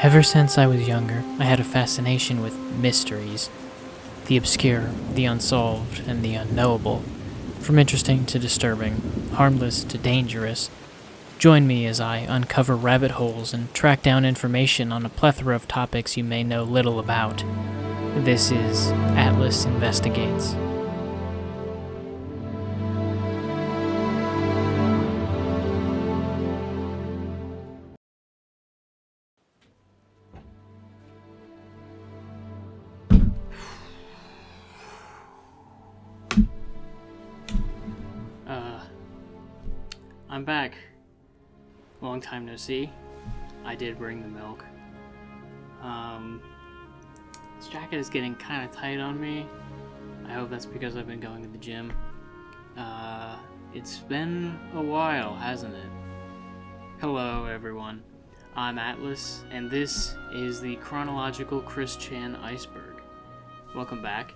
Ever since I was younger, I had a fascination with mysteries. The obscure, the unsolved, and the unknowable. From interesting to disturbing, harmless to dangerous. Join me as I uncover rabbit holes and track down information on a plethora of topics you may know little about. This is Atlas Investigates. I'm back. Long time no see. I did bring the milk. This jacket is getting kind of tight on me. I hope that's because I've been going to the gym. It's been a while, hasn't it? Hello, everyone. I'm Atlas, and this is the Chronological Chris Chan Iceberg. Welcome back.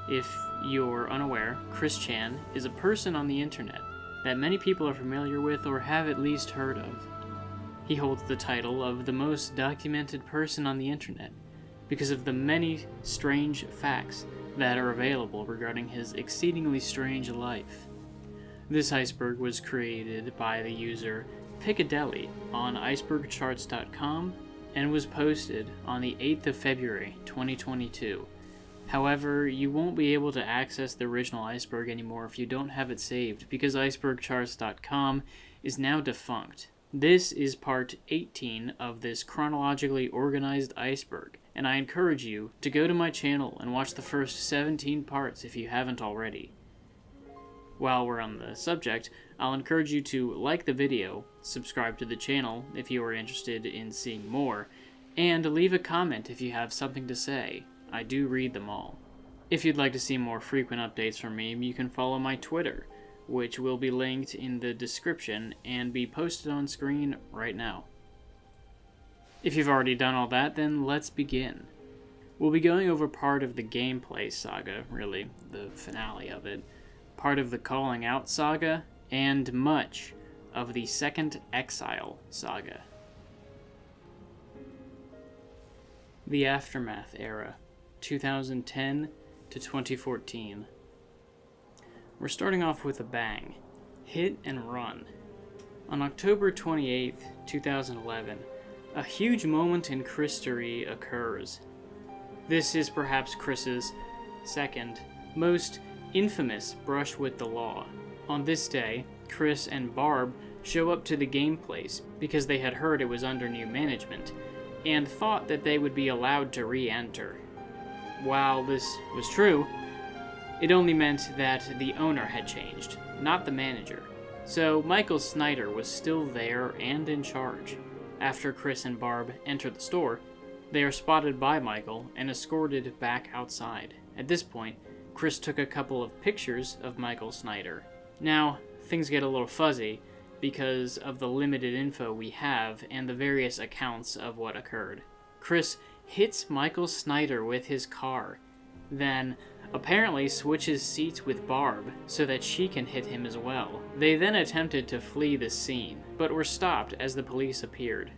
If you're unaware, Chris Chan is a person on the internet that many people are familiar with or have at least heard of. He holds the title of the most documented person on the internet because of the many strange facts that are available regarding his exceedingly strange life. This iceberg was created by the user Piccadilly on icebergcharts.com and was posted on the 8th of February 2022. However, you won't be able to access the original iceberg anymore if you don't have it saved, because icebergcharts.com is now defunct. This is part 18 of this chronologically organized iceberg, and I encourage you to go to my channel and watch the first 17 parts if you haven't already. While we're on the subject, I'll encourage you to like the video, subscribe to the channel if you are interested in seeing more, and leave a comment if you have something to say. I do read them all. If you'd like to see more frequent updates from me, you can follow my Twitter, which will be linked in the description and be posted on screen right now. If you've already done all that, then let's begin. We'll be going over part of the gameplay saga, really, the finale of it, part of the Calling Out saga, and much of the second Exile Saga. The Aftermath Era, 2010 to 2014. We're starting off with a bang. Hit and run. On October 28th, 2011, a huge moment in Christory occurs. This is perhaps Chris's second, most infamous brush with the law. On this day, Chris and Barb show up to the game place because they had heard it was under new management, and thought that they would be allowed to re-enter. While this was true, it only meant that the owner had changed, not the manager. So Michael Snyder was still there and in charge. After Chris and Barb enter the store, they are spotted by Michael and escorted back outside. At this point, Chris took a couple of pictures of Michael Snyder. Now, things get a little fuzzy because of the limited info we have and the various accounts of what occurred. Chris hits Michael Snyder with his car, then apparently switches seats with Barb so that she can hit him as well. They then attempted to flee the scene, but were stopped as the police appeared.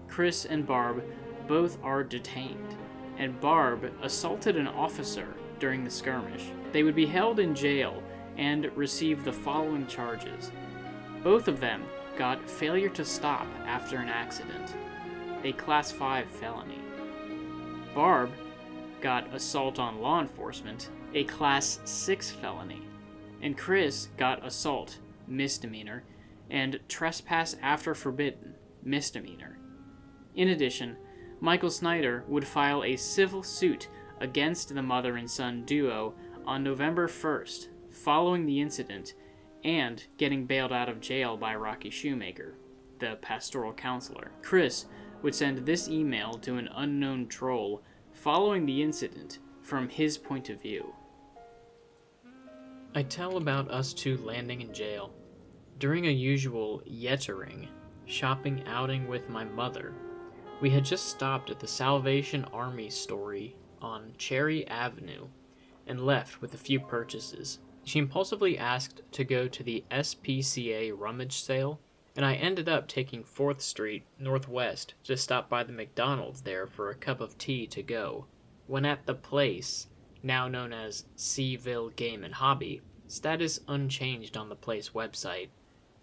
Chris and Barb both are detained, and Barb assaulted an officer during the skirmish. They would be held in jail and receive the following charges. Both of them got failure to stop after an accident, a Class 5 felony. Barb got assault on law enforcement, a Class 6 felony. And Chris got assault, misdemeanor, and trespass after forbidden, misdemeanor. In addition, Michael Snyder would file a civil suit against the mother and son duo on November 1st, following the incident, and getting bailed out of jail by Rocky Shoemaker, the pastoral counselor. Chris would send this email to an unknown troll following the incident from his point of view. I tell about us two landing in jail. During a usual yettering shopping outing with my mother, we had just stopped at the Salvation Army story on Cherry Avenue and left with a few purchases. She impulsively asked to go to the SPCA rummage sale and I ended up taking 4th Street Northwest to stop by the McDonald's there for a cup of tea to go. When at the place, now known as Seaville Game and Hobby, status unchanged on the place website,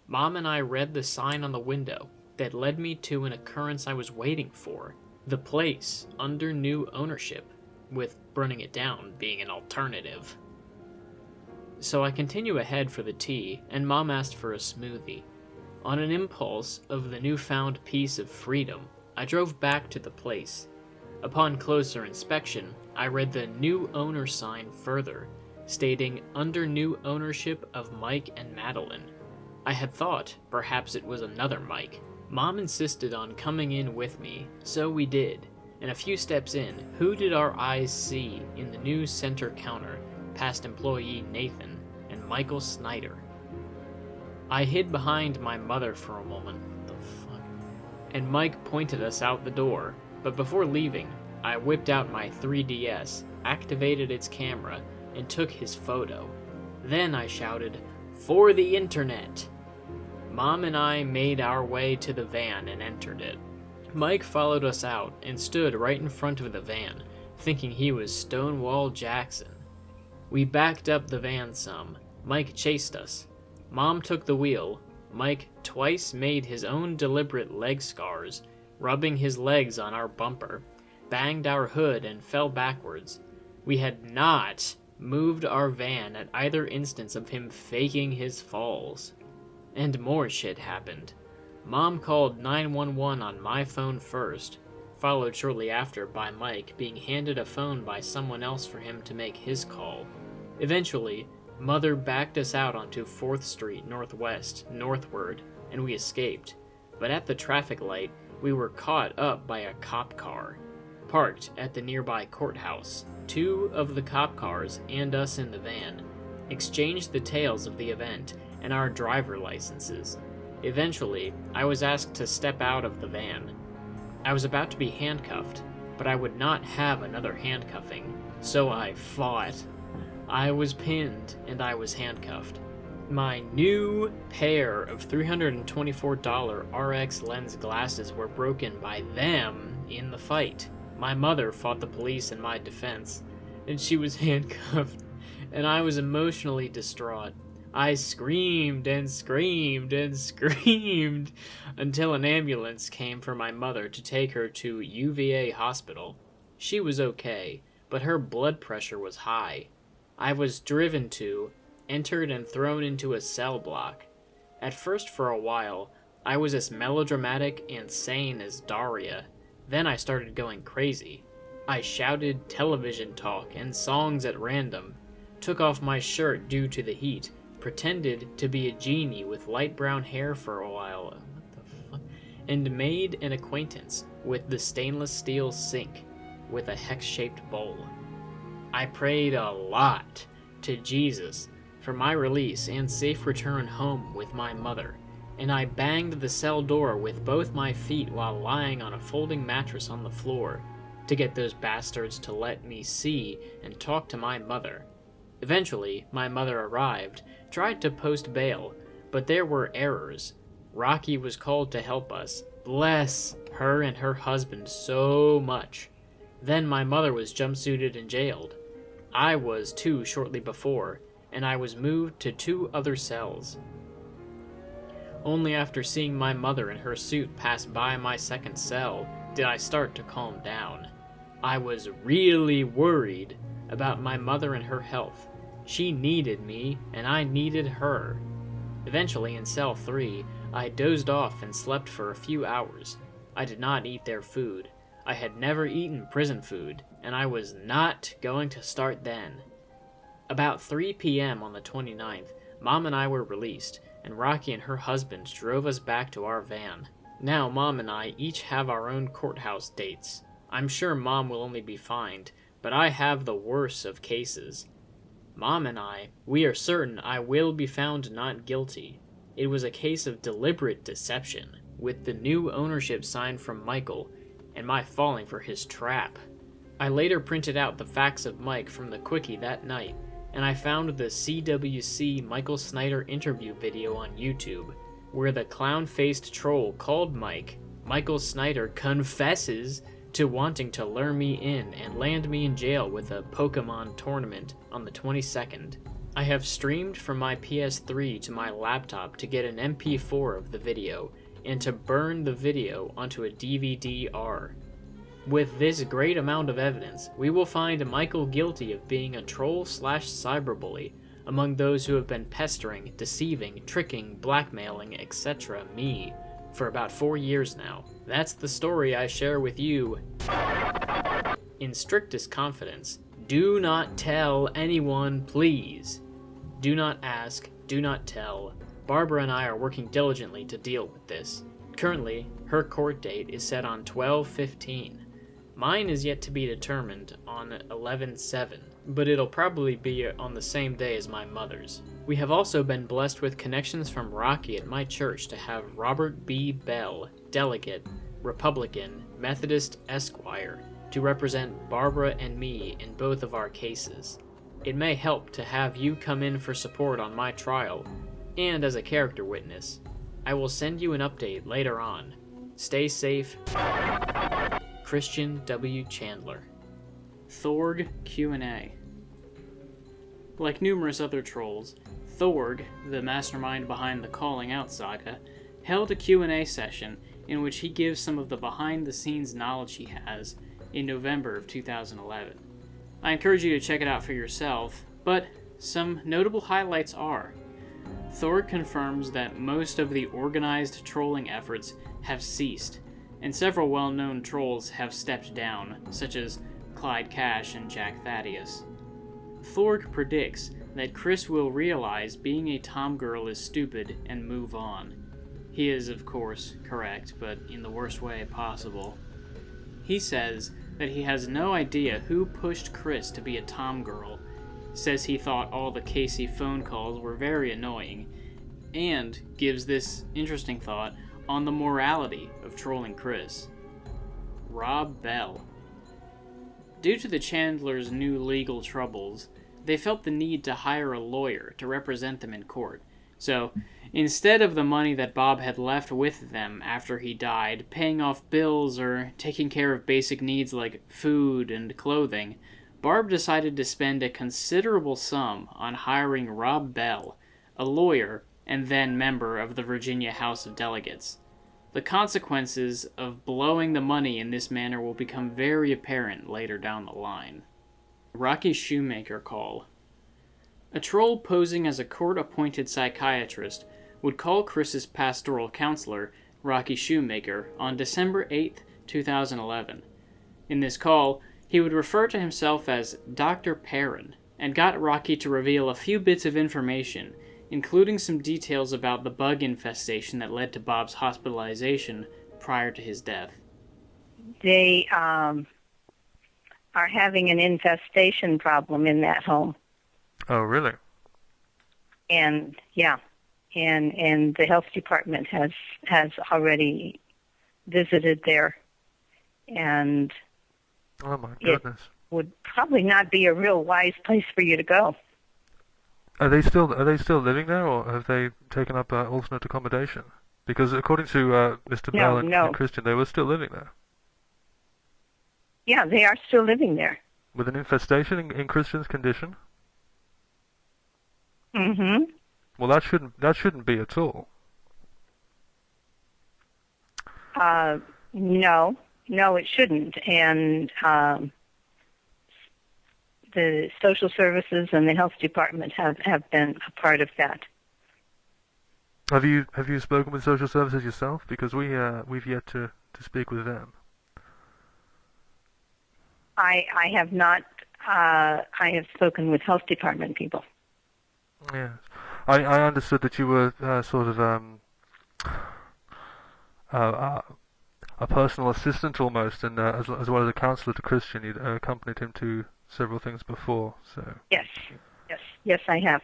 Mom and I read the sign on the window that led me to an occurrence I was waiting for. The place under new ownership, with burning it down being an alternative. So I continue ahead for the tea, and Mom asked for a smoothie. On an impulse of the newfound peace of freedom, I drove back to the place. Upon closer inspection, I read the new owner sign further, stating under new ownership of Mike and Madeline. I had thought perhaps it was another Mike. Mom insisted on coming in with me, so we did, and a few steps in, who did our eyes see in the new center counter past employee Nathan and Michael Snyder? I hid behind my mother for a moment, and Mike pointed us out the door, but before leaving, I whipped out my 3DS, activated its camera, and took his photo. Then I shouted, "For the internet!" Mom and I made our way to the van and entered it. Mike followed us out and stood right in front of the van, thinking he was Stonewall Jackson. We backed up the van some. Mike chased us. Mom took the wheel. Mike twice made his own deliberate leg scars, rubbing his legs on our bumper, banged our hood and fell backwards. We had not moved our van at either instance of him faking his falls. And more shit happened. Mom called 911 on my phone first, followed shortly after by Mike being handed a phone by someone else for him to make his call. Eventually, Mother backed us out onto 4th Street Northwest, northward, and we escaped. But at the traffic light, we were caught up by a cop car, parked at the nearby courthouse. 2 of the cop cars and us in the van exchanged the tales of the event and our driver licenses. Eventually, I was asked to step out of the van. I was about to be handcuffed, but I would not have another handcuffing, so I fought. I was pinned, and I was handcuffed. My new pair of $324 RX lens glasses were broken by them in the fight. My mother fought the police in my defense, and she was handcuffed, and I was emotionally distraught. I screamed and screamed and screamed until an ambulance came for my mother to take her to UVA hospital. She was okay, but her blood pressure was high. I was driven to, entered and thrown into a cell block. At first for a while, I was as melodramatic and sane as Daria. Then I started going crazy. I shouted television talk and songs at random, took off my shirt due to the heat, pretended to be a genie with light brown hair for a while, and made an acquaintance with the stainless steel sink with a hex-shaped bowl. I prayed a lot to Jesus for my release and safe return home with my mother, and I banged the cell door with both my feet while lying on a folding mattress on the floor to get those bastards to let me see and talk to my mother. Eventually, my mother arrived, tried to post bail, but there were errors. Rocky was called to help us. Bless her and her husband so much. Then my mother was jumpsuited and jailed. I was too shortly before, and I was moved to 2 other cells. Only after seeing my mother in her suit pass by my second cell did I start to calm down. I was really worried about my mother and her health. She needed me, and I needed her. Eventually, in cell 3, I dozed off and slept for a few hours. I did not eat their food. I had never eaten prison food, and I was not going to start then. About 3 p.m. on the 29th, Mom and I were released, and Rocky and her husband drove us back to our van. Now Mom and I each have our own courthouse dates. I'm sure Mom will only be fined, but I have the worst of cases. Mom and we are certain I will be found not guilty. It was a case of deliberate deception, with the new ownership sign from Michael, and my falling for his trap. I later printed out the facts of Mike from the quickie that night, and I found the CWC Michael Snyder interview video on YouTube. where the clown-faced troll called Michael Snyder, confesses to wanting to lure me in and land me in jail with a Pokemon tournament on the 22nd. I have streamed from my PS3 to my laptop to get an MP4 of the video, and to burn the video onto a DVD-R. With this great amount of evidence, we will find Michael guilty of being a troll/cyberbully among those who have been pestering, deceiving, tricking, blackmailing, etc. me for about 4 years now. That's the story I share with you. In strictest confidence, do not tell anyone, please. Do not ask, do not tell. Barbara and I are working diligently to deal with this. Currently, her court date is set on 12/15. Mine is yet to be determined on 11/7, but it'll probably be on the same day as my mother's. We have also been blessed with connections from Rocky at my church to have Robert B. Bell, delegate, Republican, Methodist Esquire, to represent Barbara and me in both of our cases. It may help to have you come in for support on my trial, and as a character witness. I will send you an update later on. Stay safe. Christian W. Chandler. Thorg Q&A. Like numerous other trolls, Thorg, the mastermind behind the Calling Out saga, held a Q&A session in which he gives some of the behind-the-scenes knowledge he has in November of 2011. I encourage you to check it out for yourself, but some notable highlights are: Thorg confirms that most of the organized trolling efforts have ceased, and several well-known trolls have stepped down, such as Clyde Cash and Jack Thaddeus. Thorg predicts that Chris will realize being a tomgirl is stupid and move on. He is, of course, correct, but in the worst way possible. He says that he has no idea who pushed Chris to be a tomgirl, says he thought all the Casey phone calls were very annoying, and gives this interesting thought on the morality of trolling Chris. Rob Bell. Due to the Chandlers' new legal troubles, they felt the need to hire a lawyer to represent them in court. So, instead of the money that Bob had left with them after he died, paying off bills or taking care of basic needs like food and clothing, Barb decided to spend a considerable sum on hiring Rob Bell, a lawyer and then member of the Virginia House of Delegates. The consequences of blowing the money in this manner will become very apparent later down the line. Rocky Shoemaker call. A troll posing as a court-appointed psychiatrist would call Chris's pastoral counselor, Rocky Shoemaker, on December 8, 2011. In this call, he would refer to himself as Dr. Perrin, and got Rocky to reveal a few bits of information, including some details about the bug infestation that led to Bob's hospitalization prior to his death. They are having an infestation problem in that home. Oh, really? And, yeah, and the health department has already visited there, and oh my goodness, it would probably not be a real wise place for you to go. Are they still living there, or have they taken up alternate accommodation? Because according to Mr. Bell and Christian, they were still living there. Yeah, they are still living there. With an infestation in Christian's condition? Mm-hmm. Well, that shouldn't be at all. No, it shouldn't. And the social services and the health department have been a part of that. Have you spoken with social services yourself? Because we've yet to speak with them. I have not. I have spoken with health department people. Yes, I understood that you were sort of a personal assistant almost, and as well as a counselor to Christian. You'd accompanied him to several things before. So yes, I have.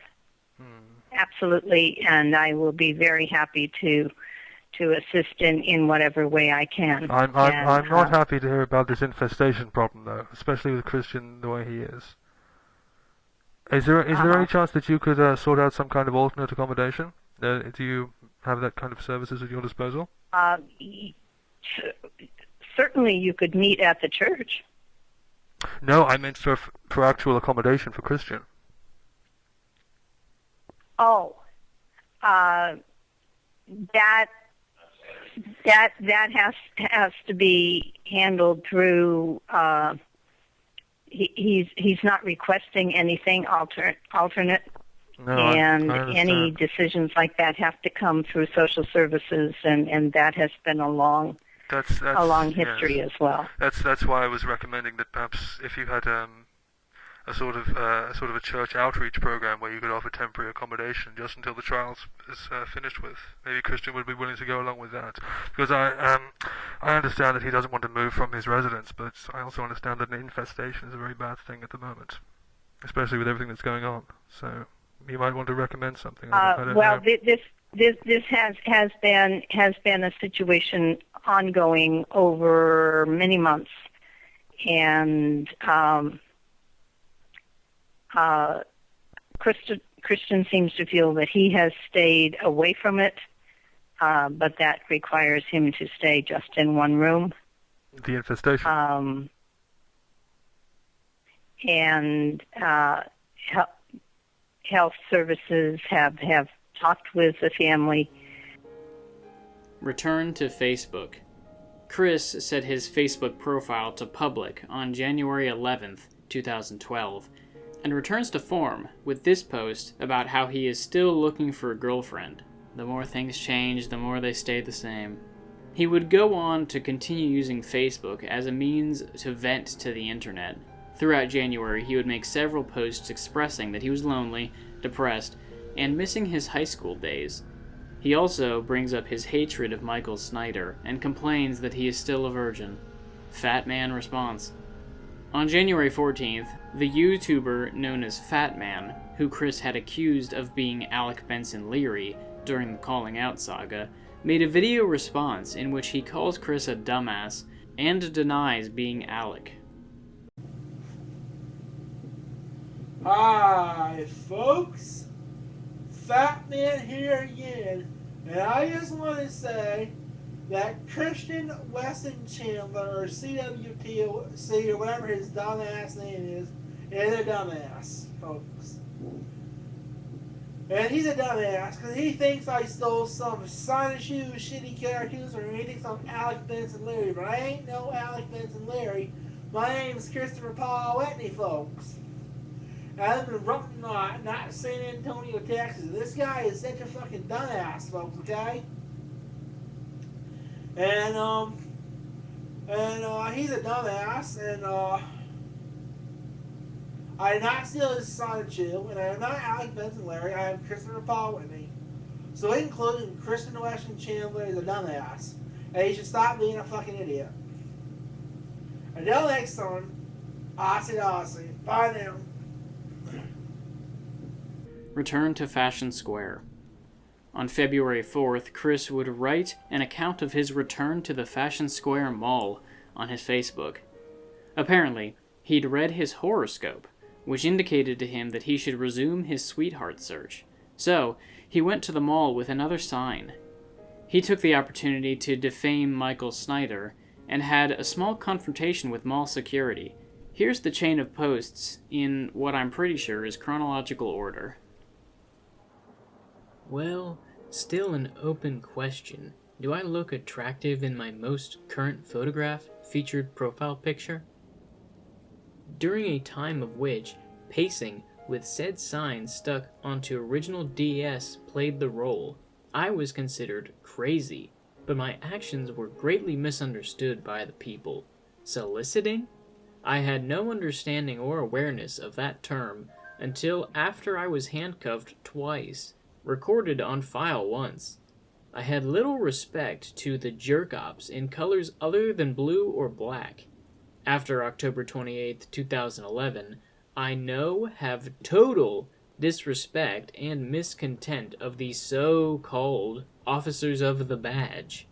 Absolutely, and I will be very happy to assist in whatever way I can. I'm not happy to hear about this infestation problem, though, especially with Christian the way he is. Is there any chance that you could sort out some kind of alternate accommodation? Do you have that kind of services at your disposal? Certainly you could meet at the church. No, I meant for actual accommodation for Christian. Oh, that has to be handled through. He's not requesting anything alternate. No, and I any decisions like that have to come through social services, and that has been a long history as well. That's why I was recommending that perhaps if you had a sort of a church outreach program where you could offer temporary accommodation just until the trial is finished with, maybe Christian would be willing to go along with that. Because I understand that he doesn't want to move from his residence, but I also understand that an infestation is a very bad thing at the moment, especially with everything that's going on. So you might want to recommend something. I don't know. This has been a situation ongoing over many months, and Christian seems to feel that he has stayed away from it, but that requires him to stay just in one room. The infestation. And health services have talked with the family. Return to Facebook. Chris set his Facebook profile to public on January 11th, 2012, and returns to form with this post about how he is still looking for a girlfriend. The more things change, the more they stay the same. He would go on to continue using Facebook as a means to vent to the internet. Throughout January, he would make several posts expressing that he was lonely, depressed, and missing his high school days. He also brings up his hatred of Michael Snyder and complains that he is still a virgin. Fatman Responds. On January 14th, the YouTuber known as Fatman, who Chris had accused of being Alec Benson Leary during the Calling Out saga, made a video response in which he calls Chris a dumbass and denies being Alec. Hi, folks. Fatman here again, and I just want to say that Christian Weston Chandler, or CWPC, or whatever his dumbass name is a dumbass, folks. And he's a dumbass because he thinks I stole some Sonichu shitty characters, or he thinks I'm Alec Benson Leary, but I ain't no Alec Benson Leary. My name's Christopher Paul Whitney, folks. I live in Rumpton, not San Antonio, Texas. This guy is such a fucking dumbass, folks, okay? And he's a dumbass, and I did not steal his Sonichu, and I am not Alec Benson Leary. I am Christopher Paul Whitney. So including Christian Weston Chandler is a dumbass, and he should stop being a fucking idiot. Until next time, Aussie. Bye now. Return to Fashion Square. On February 4th, Chris would write an account of his return to the Fashion Square Mall on his Facebook. Apparently, he'd read his horoscope, which indicated to him that he should resume his sweetheart search. So, he went to the mall with another sign. He took the opportunity to defame Michael Snyder and had a small confrontation with mall security. Here's the chain of posts in what I'm pretty sure is chronological order. Well, still an open question. Do I look attractive in my most current photograph, featured profile picture? During a time of which pacing with said sign stuck onto original DS played the role, I was considered crazy, but my actions were greatly misunderstood by the people. Soliciting? I had no understanding or awareness of that term until after I was handcuffed twice, recorded on file once. I had little respect to the jerk-ops in colors other than blue or black. After October 28, 2011, I have total disrespect and miscontent of the so-called officers of the badge.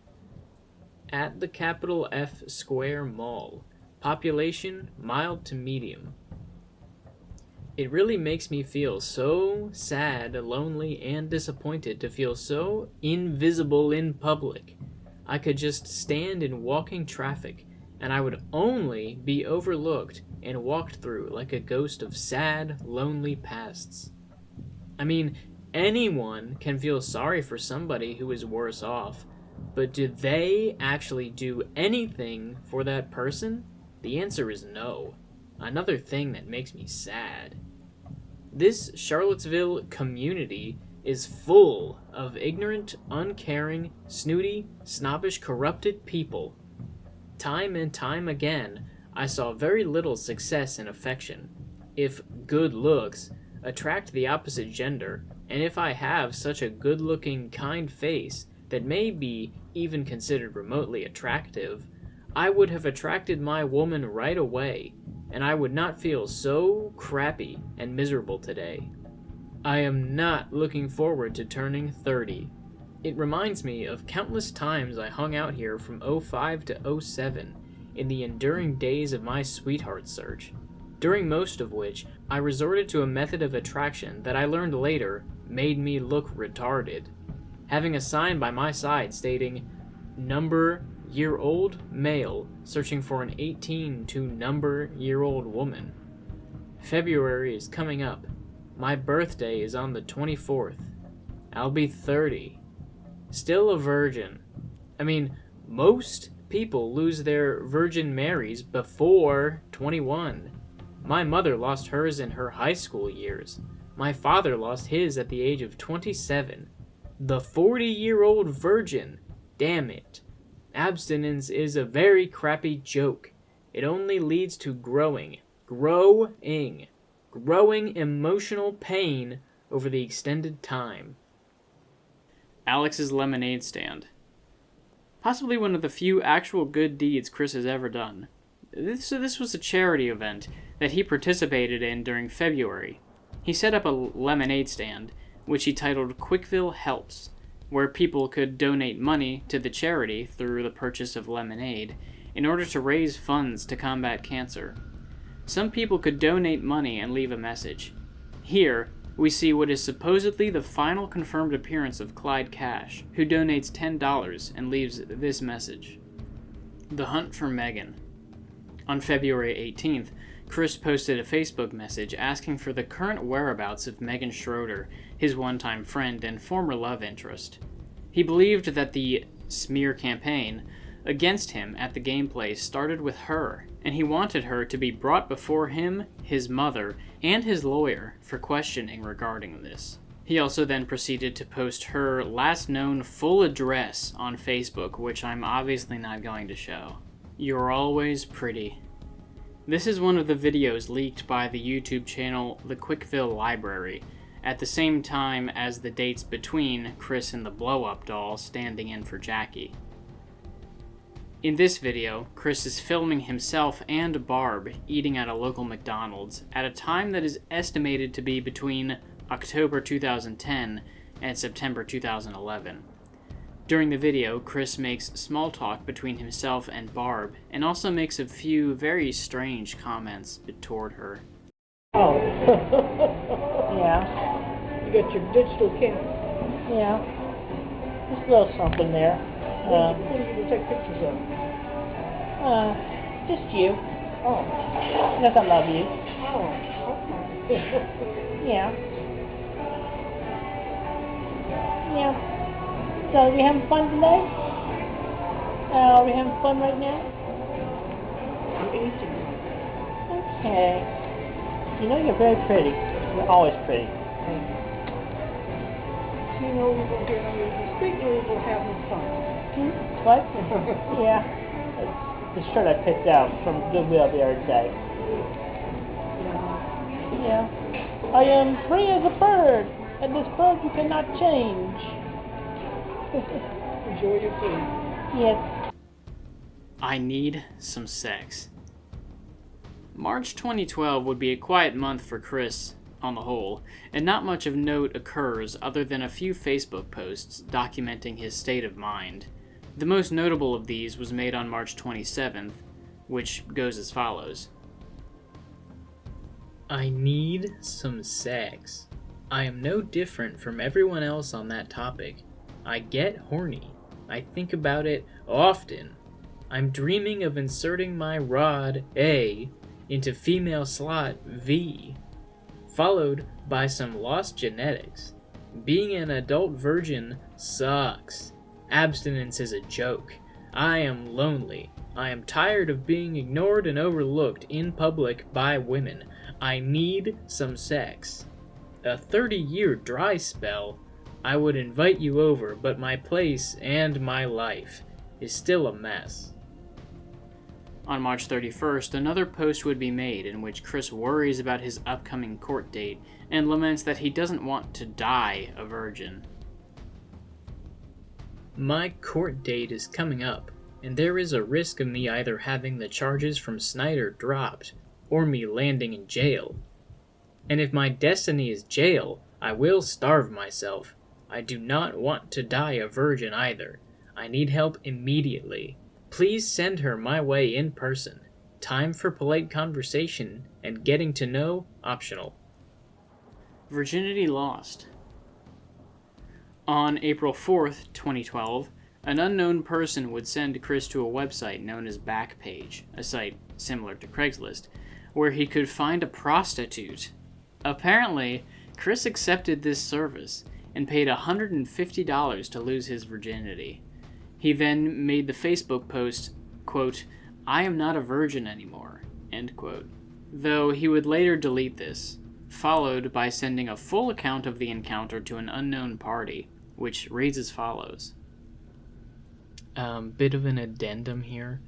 At the capital F Square Mall, population mild to medium. It really makes me feel so sad, lonely, and disappointed to feel so invisible in public. I could just stand in walking traffic, and I would only be overlooked and walked through like a ghost of sad, lonely pasts. I mean, anyone can feel sorry for somebody who is worse off, but do they actually do anything for that person? The answer is no. Another thing that makes me sad. This Charlottesville community is full of ignorant, uncaring, snooty, snobbish, corrupted people. Time and time again, I saw very little success in affection. If good looks attract the opposite gender, and if I have such a good-looking, kind face that may be even considered remotely attractive, I would have attracted my woman right away, and I would not feel so crappy and miserable today. I am not looking forward to turning 30. It reminds me of countless times I hung out here from 05 to 07 in the enduring days of my sweetheart search, during most of which I resorted to a method of attraction that I learned later made me look retarded, having a sign by my side stating, "Number-year-old male searching for an 18 to number-year-old woman." February is coming up. My birthday is on the 24th. I'll be 30. Still a virgin. I mean, most people lose their Virgin Marys before 21. My mother lost hers in her high school years. My father lost his at the age of 27. The 40-year-old virgin. Damn it. Abstinence is a very crappy joke. It only leads to growing emotional pain over the extended time. Alex's lemonade stand. Possibly one of the few actual good deeds Chris has ever done. This was a charity event that he participated in during February. He set up a lemonade stand, which he titled Quickville Helps, where people could donate money to the charity through the purchase of lemonade in order to raise funds to combat cancer. Some people could donate money and leave a message. Here, we see what is supposedly the final confirmed appearance of Clyde Cash, who donates $10 and leaves this message. The Hunt for Megan. On February 18th, Chris posted a Facebook message asking for the current whereabouts of Megan Schroeder, his one-time friend and former love interest. He believed that the smear campaign against him at the gameplay started with her, and he wanted her to be brought before him, his mother, and his lawyer for questioning regarding this. He also then proceeded to post her last known full address on Facebook, which I'm obviously not going to show. You're always pretty. This is one of the videos leaked by the YouTube channel The Quickville Library, at the same time as the dates between Chris and the blow-up doll standing in for Jackie. In this video, Chris is filming himself and Barb eating at a local McDonald's at a time that is estimated to be between October 2010 and September 2011. During the video, Chris makes small talk between himself and Barb, and also makes a few very strange comments toward her. Oh. Yeah, You got your digital camera. yeah. Just a little something there. What are you going to take pictures of? Just you. Oh. Because I love you. Oh, okay. Yeah. Yeah. So, are we having fun today? Are we having fun right now? You're eating. Okay. You know you're very pretty. You're always pretty. You know we're going to get on the street and we're going to have fun. What? Yeah. The shirt I picked out from Goodwill the other day. Yeah. I am free as a bird, and this bird you cannot change. Enjoy your food. Yes. I need some sex. March 2012 would be a quiet month for Chris, on the whole, and not much of note occurs other than a few Facebook posts documenting his state of mind. The most notable of these was made on March 27th, which goes as follows. I need some sex. I am no different from everyone else on that topic. I get horny. I think about it often. I'm dreaming of inserting my rod A into female slot V, followed by some lost genetics. Being an adult virgin sucks. Abstinence is a joke. I am lonely. I am tired of being ignored and overlooked in public by women. I need some sex. A 30-year dry spell. I would invite you over, but my place and my life is still a mess. On March 31st, another post would be made in which Chris worries about his upcoming court date and laments that he doesn't want to die a virgin. My court date is coming up, and there is a risk of me either having the charges from Snyder dropped or me landing in jail. And if my destiny is jail, I will starve myself. I do not want to die a virgin either. I need help immediately. Please send her my way in person. Time for polite conversation and getting to know optional. Virginity Lost. On April 4th, 2012, an unknown person would send Chris to a website known as Backpage, a site similar to Craigslist, where he could find a prostitute. Apparently, Chris accepted this service and paid $150 to lose his virginity. He then made the Facebook post, quote, "I am not a virgin anymore," end quote, though he would later delete this, followed by sending a full account of the encounter to an unknown party, which reads as follows. Bit of an addendum here.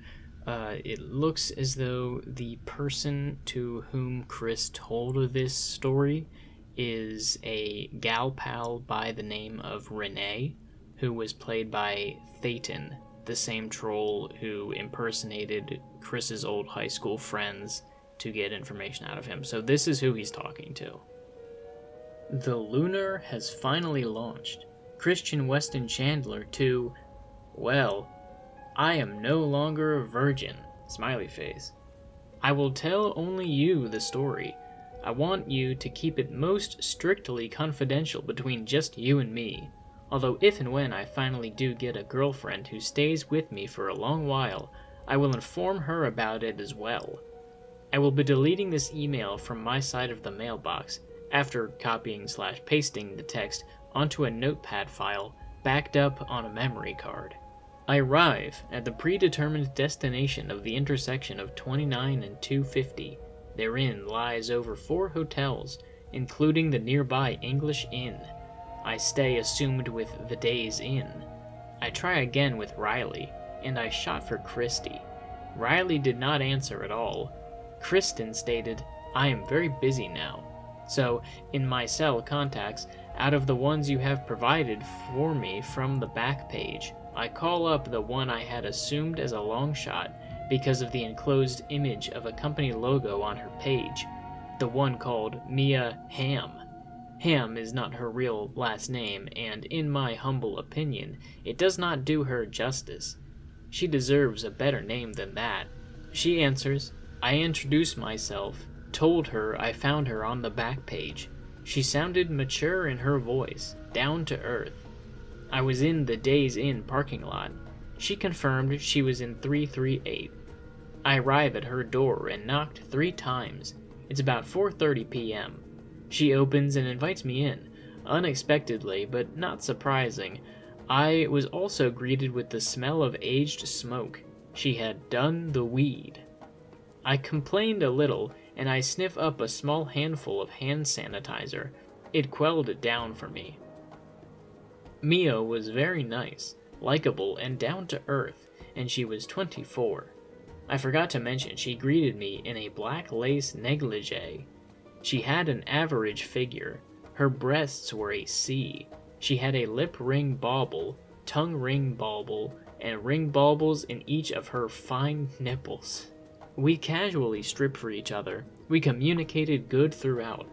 It looks as though the person to whom Chris told this story is a gal pal by the name of Renee, who was played by Thetan, the same troll who impersonated Chris's old high school friends to get information out of him. So this is who he's talking to. The Lunar has finally launched. Christian Weston Chandler to, well, I am no longer a virgin, smiley face. I will tell only you the story. I want you to keep it most strictly confidential between just you and me. Although if and when I finally do get a girlfriend who stays with me for a long while, I will inform her about it as well. I will be deleting this email from my side of the mailbox after copying/pasting the text onto a notepad file backed up on a memory card. I arrive at the predetermined destination of the intersection of 29 and 250. Therein lies over 4 hotels, including the nearby English Inn. I stay assumed with the Days Inn. I try again with Riley, and I shot for Christy. Riley did not answer at all. Kristen stated, "I am very busy now." So, in my cell contacts, out of the ones you have provided for me from the back page, I call up the one I had assumed as a long shot because of the enclosed image of a company logo on her page, the one called Mia Hamm. Hamm is not her real last name, and in my humble opinion, it does not do her justice. She deserves a better name than that. She answers, I introduce myself, told her I found her on the back page. She sounded mature in her voice, down to earth. I was in the Days Inn parking lot. She confirmed she was in 338. I arrive at her door and knocked 3 times. It's about 4:30 p.m. She opens and invites me in. Unexpectedly, but not surprising, I was also greeted with the smell of aged smoke. She had done the weed. I complained a little, and I sniff up a small handful of hand sanitizer. It quelled it down for me. Mia was very nice, likable, and down to earth, and she was 24. I forgot to mention she greeted me in a black lace negligee. She had an average figure. Her breasts were a C. She had a lip ring bauble, tongue ring bauble, and ring baubles in each of her fine nipples. We casually stripped for each other. We communicated good throughout.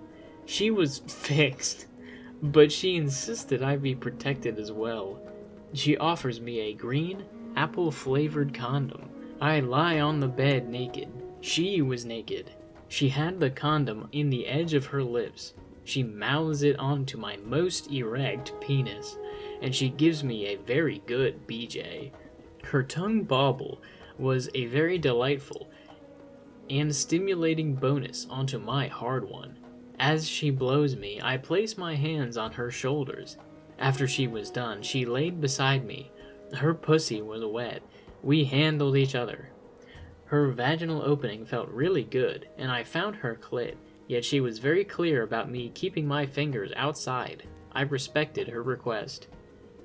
She was fixed, but she insisted I be protected as well. She offers me a green, apple-flavored condom. I lie on the bed naked. She was naked. She had the condom in the edge of her lips. She mouths it onto my most erect penis, and she gives me a very good BJ. Her tongue bobble was a very delightful and stimulating bonus onto my hard one. As she blows me, I place my hands on her shoulders. After she was done, she laid beside me. Her pussy was wet. We handled each other. Her vaginal opening felt really good, and I found her clit, yet she was very clear about me keeping my fingers outside. I respected her request.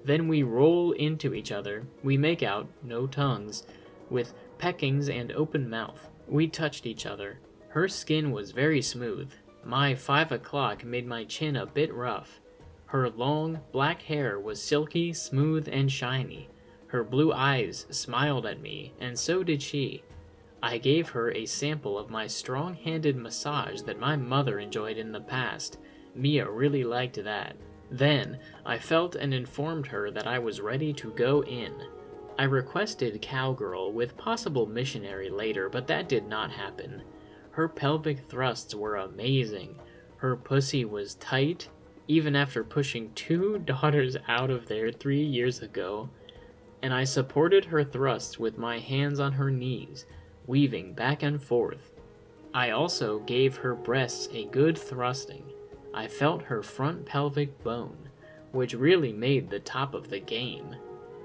Then we roll into each other. We make out, no tongues, with peckings and open mouth. We touched each other. Her skin was very smooth. My 5 o'clock made my chin a bit rough. Her long, black hair was silky, smooth, and shiny. Her blue eyes smiled at me, and so did she. I gave her a sample of my strong-handed massage that my mother enjoyed in the past. Mia really liked that. Then, I felt and informed her that I was ready to go in. I requested cowgirl with possible missionary later, but that did not happen. Her pelvic thrusts were amazing. Her pussy was tight, even after pushing 2 daughters out of there 3 years ago. And I supported her thrusts with my hands on her knees, weaving back and forth. I also gave her breasts a good thrusting. I felt her front pelvic bone, which really made the top of the game.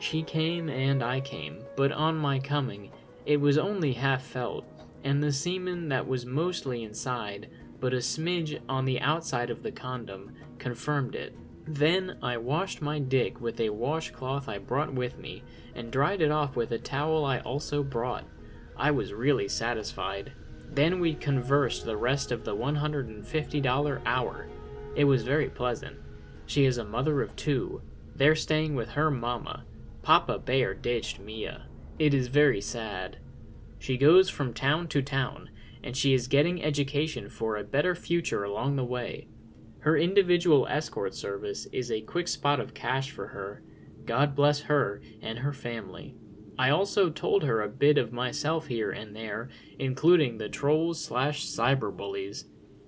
She came and I came, but on my coming, it was only half felt, and the semen that was mostly inside, but a smidge on the outside of the condom, confirmed it. Then I washed my dick with a washcloth I brought with me, and dried it off with a towel I also brought. I was really satisfied. Then we conversed the rest of the $150 hour. It was very pleasant. She is a mother of 2. They're staying with her mama. Papa Bear ditched Mia. It is very sad. She goes from town to town, and she is getting education for a better future along the way. Her individual escort service is a quick spot of cash for her. God bless her and her family. I also told her a bit of myself here and there, including the trolls/cyberbullies.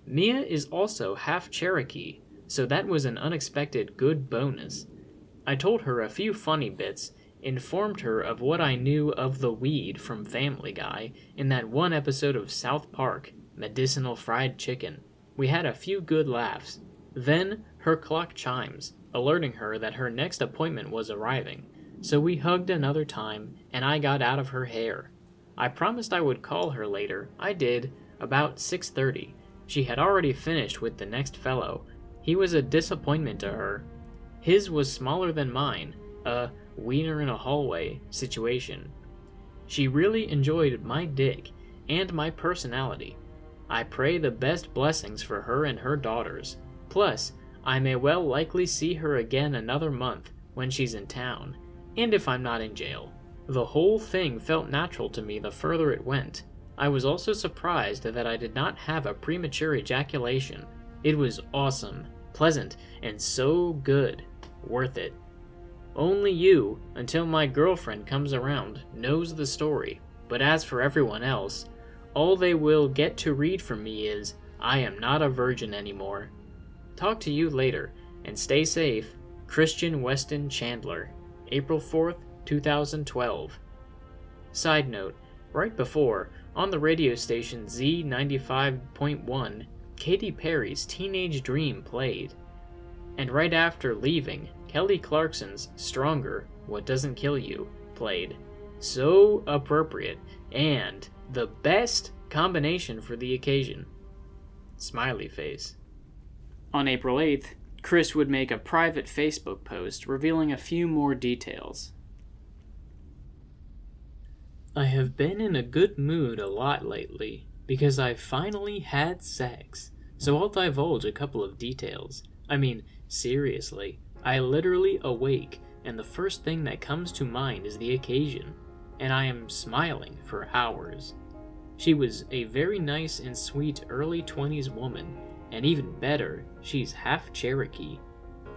Mia is also half Cherokee, so that was an unexpected good bonus. I told her a few funny bits, informed her of what I knew of the weed from Family Guy in that one episode of South Park, Medicinal Fried Chicken. We had a few good laughs. Then her clock chimes, alerting her that her next appointment was arriving. So we hugged another time, and I got out of her hair. I promised I would call her later. I did, about 6:30. She had already finished with the next fellow. He was a disappointment to her. His was smaller than mine, a wiener in a hallway situation. She really enjoyed my dick and my personality. I pray the best blessings for her and her daughters. Plus, I may well likely see her again another month when she's in town, and if I'm not in jail. The whole thing felt natural to me the further it went. I was also surprised that I did not have a premature ejaculation. It was awesome, pleasant, and so good. Worth it. Only you, until my girlfriend comes around, knows the story, but as for everyone else, all they will get to read from me is, I am not a virgin anymore. Talk to you later, and stay safe. Christian Weston Chandler, April 4th, 2012. Side note, right before, on the radio station Z95.1, Katy Perry's Teenage Dream played. And right after leaving, Kelly Clarkson's Stronger, What Doesn't Kill You played. So appropriate, and the best combination for the occasion. Smiley face. On April 8th, Chris would make a private Facebook post revealing a few more details. I have been in a good mood a lot lately, because I finally had sex, so I'll divulge a couple of details. I mean, seriously, I literally awake, and the first thing that comes to mind is the occasion, and I am smiling for hours. She was a very nice and sweet early 20s woman, and even better, she's half Cherokee.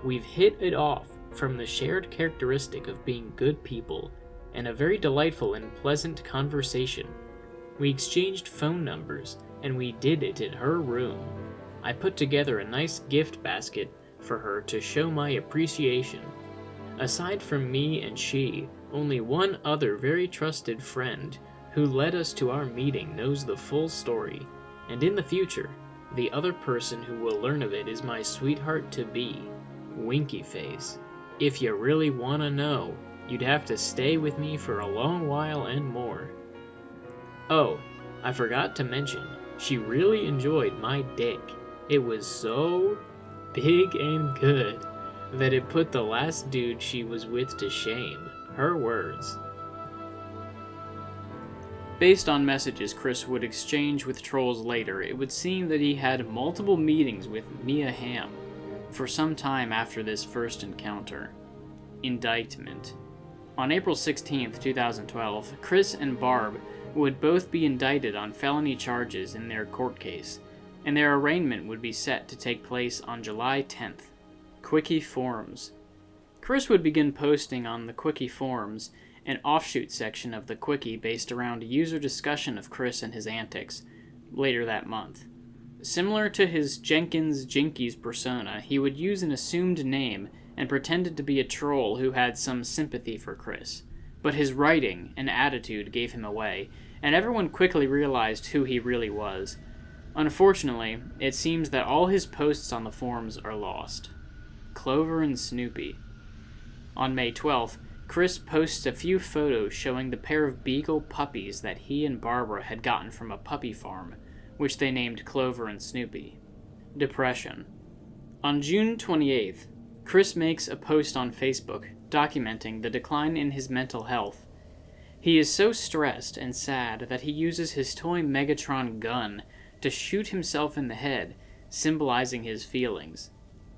We've hit it off from the shared characteristic of being good people, and a very delightful and pleasant conversation. We exchanged phone numbers, and we did it in her room. I put together a nice gift basket for her to show my appreciation. Aside from me and she, only one other very trusted friend who led us to our meeting knows the full story, and in the future, the other person who will learn of it is my sweetheart-to-be, Winky Face. If you really want to know, you'd have to stay with me for a long while and more. Oh, I forgot to mention, she really enjoyed my dick. It was so big and good that it put the last dude she was with to shame. Her words. Based on messages Chris would exchange with trolls later, it would seem that he had multiple meetings with Mia Hamm for some time after this first encounter. Indictment. On April 16, 2012, Chris and Barb would both be indicted on felony charges in their court case, and their arraignment would be set to take place on July 10th. CWCki Forums. Chris would begin posting on the CWCki Forums, an offshoot section of the CWCki based around user discussion of Chris and his antics, later that month. Similar to his Jenkins Jinkies persona, he would use an assumed name and pretended to be a troll who had some sympathy for Chris. But his writing and attitude gave him away, and everyone quickly realized who he really was. Unfortunately, it seems that all his posts on the forums are lost. Clover and Snoopy. On May 12th, Chris posts a few photos showing the pair of beagle puppies that he and Barbara had gotten from a puppy farm, which they named Clover and Snoopy. Depression. On June 28th, Chris makes a post on Facebook documenting the decline in his mental health. He is so stressed and sad that he uses his toy Megatron gun to shoot himself in the head, symbolizing his feelings.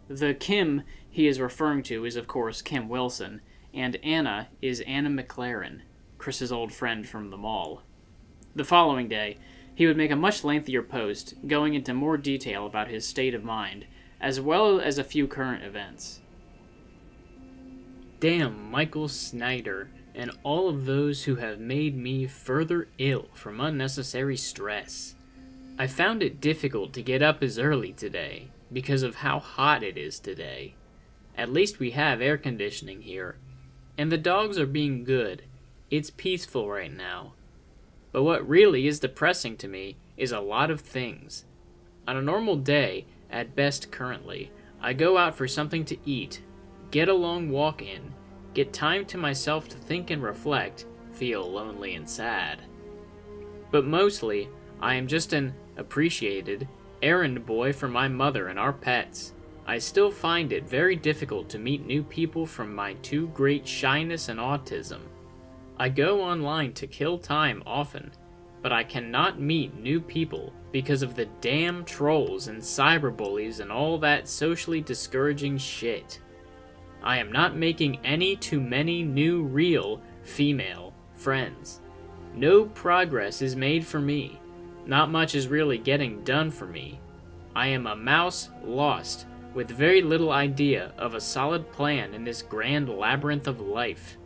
The Kim he is referring to is, of course, Kim Wilson, and Anna is Anna McLaren, Chris's old friend from the mall. The following day, he would make a much lengthier post, going into more detail about his state of mind, as well as a few current events. Damn Michael Snyder, and all of those who have made me further ill from unnecessary stress. I found it difficult to get up as early today, because of how hot it is today. At least we have air conditioning here, and the dogs are being good. It's peaceful right now. But what really is depressing to me is a lot of things. On a normal day, at best currently, I go out for something to eat, get a long walk in, get time to myself to think and reflect, feel lonely and sad. But mostly, I am just an appreciated errand boy for my mother and our pets. I still find it very difficult to meet new people from my too great shyness and autism. I go online to kill time often, but I cannot meet new people because of the damn trolls and cyberbullies and all that socially discouraging shit. I am not making any too many new real female friends. No progress is made for me. Not much is really getting done for me. I am a mouse lost, with very little idea of a solid plan in this grand labyrinth of life.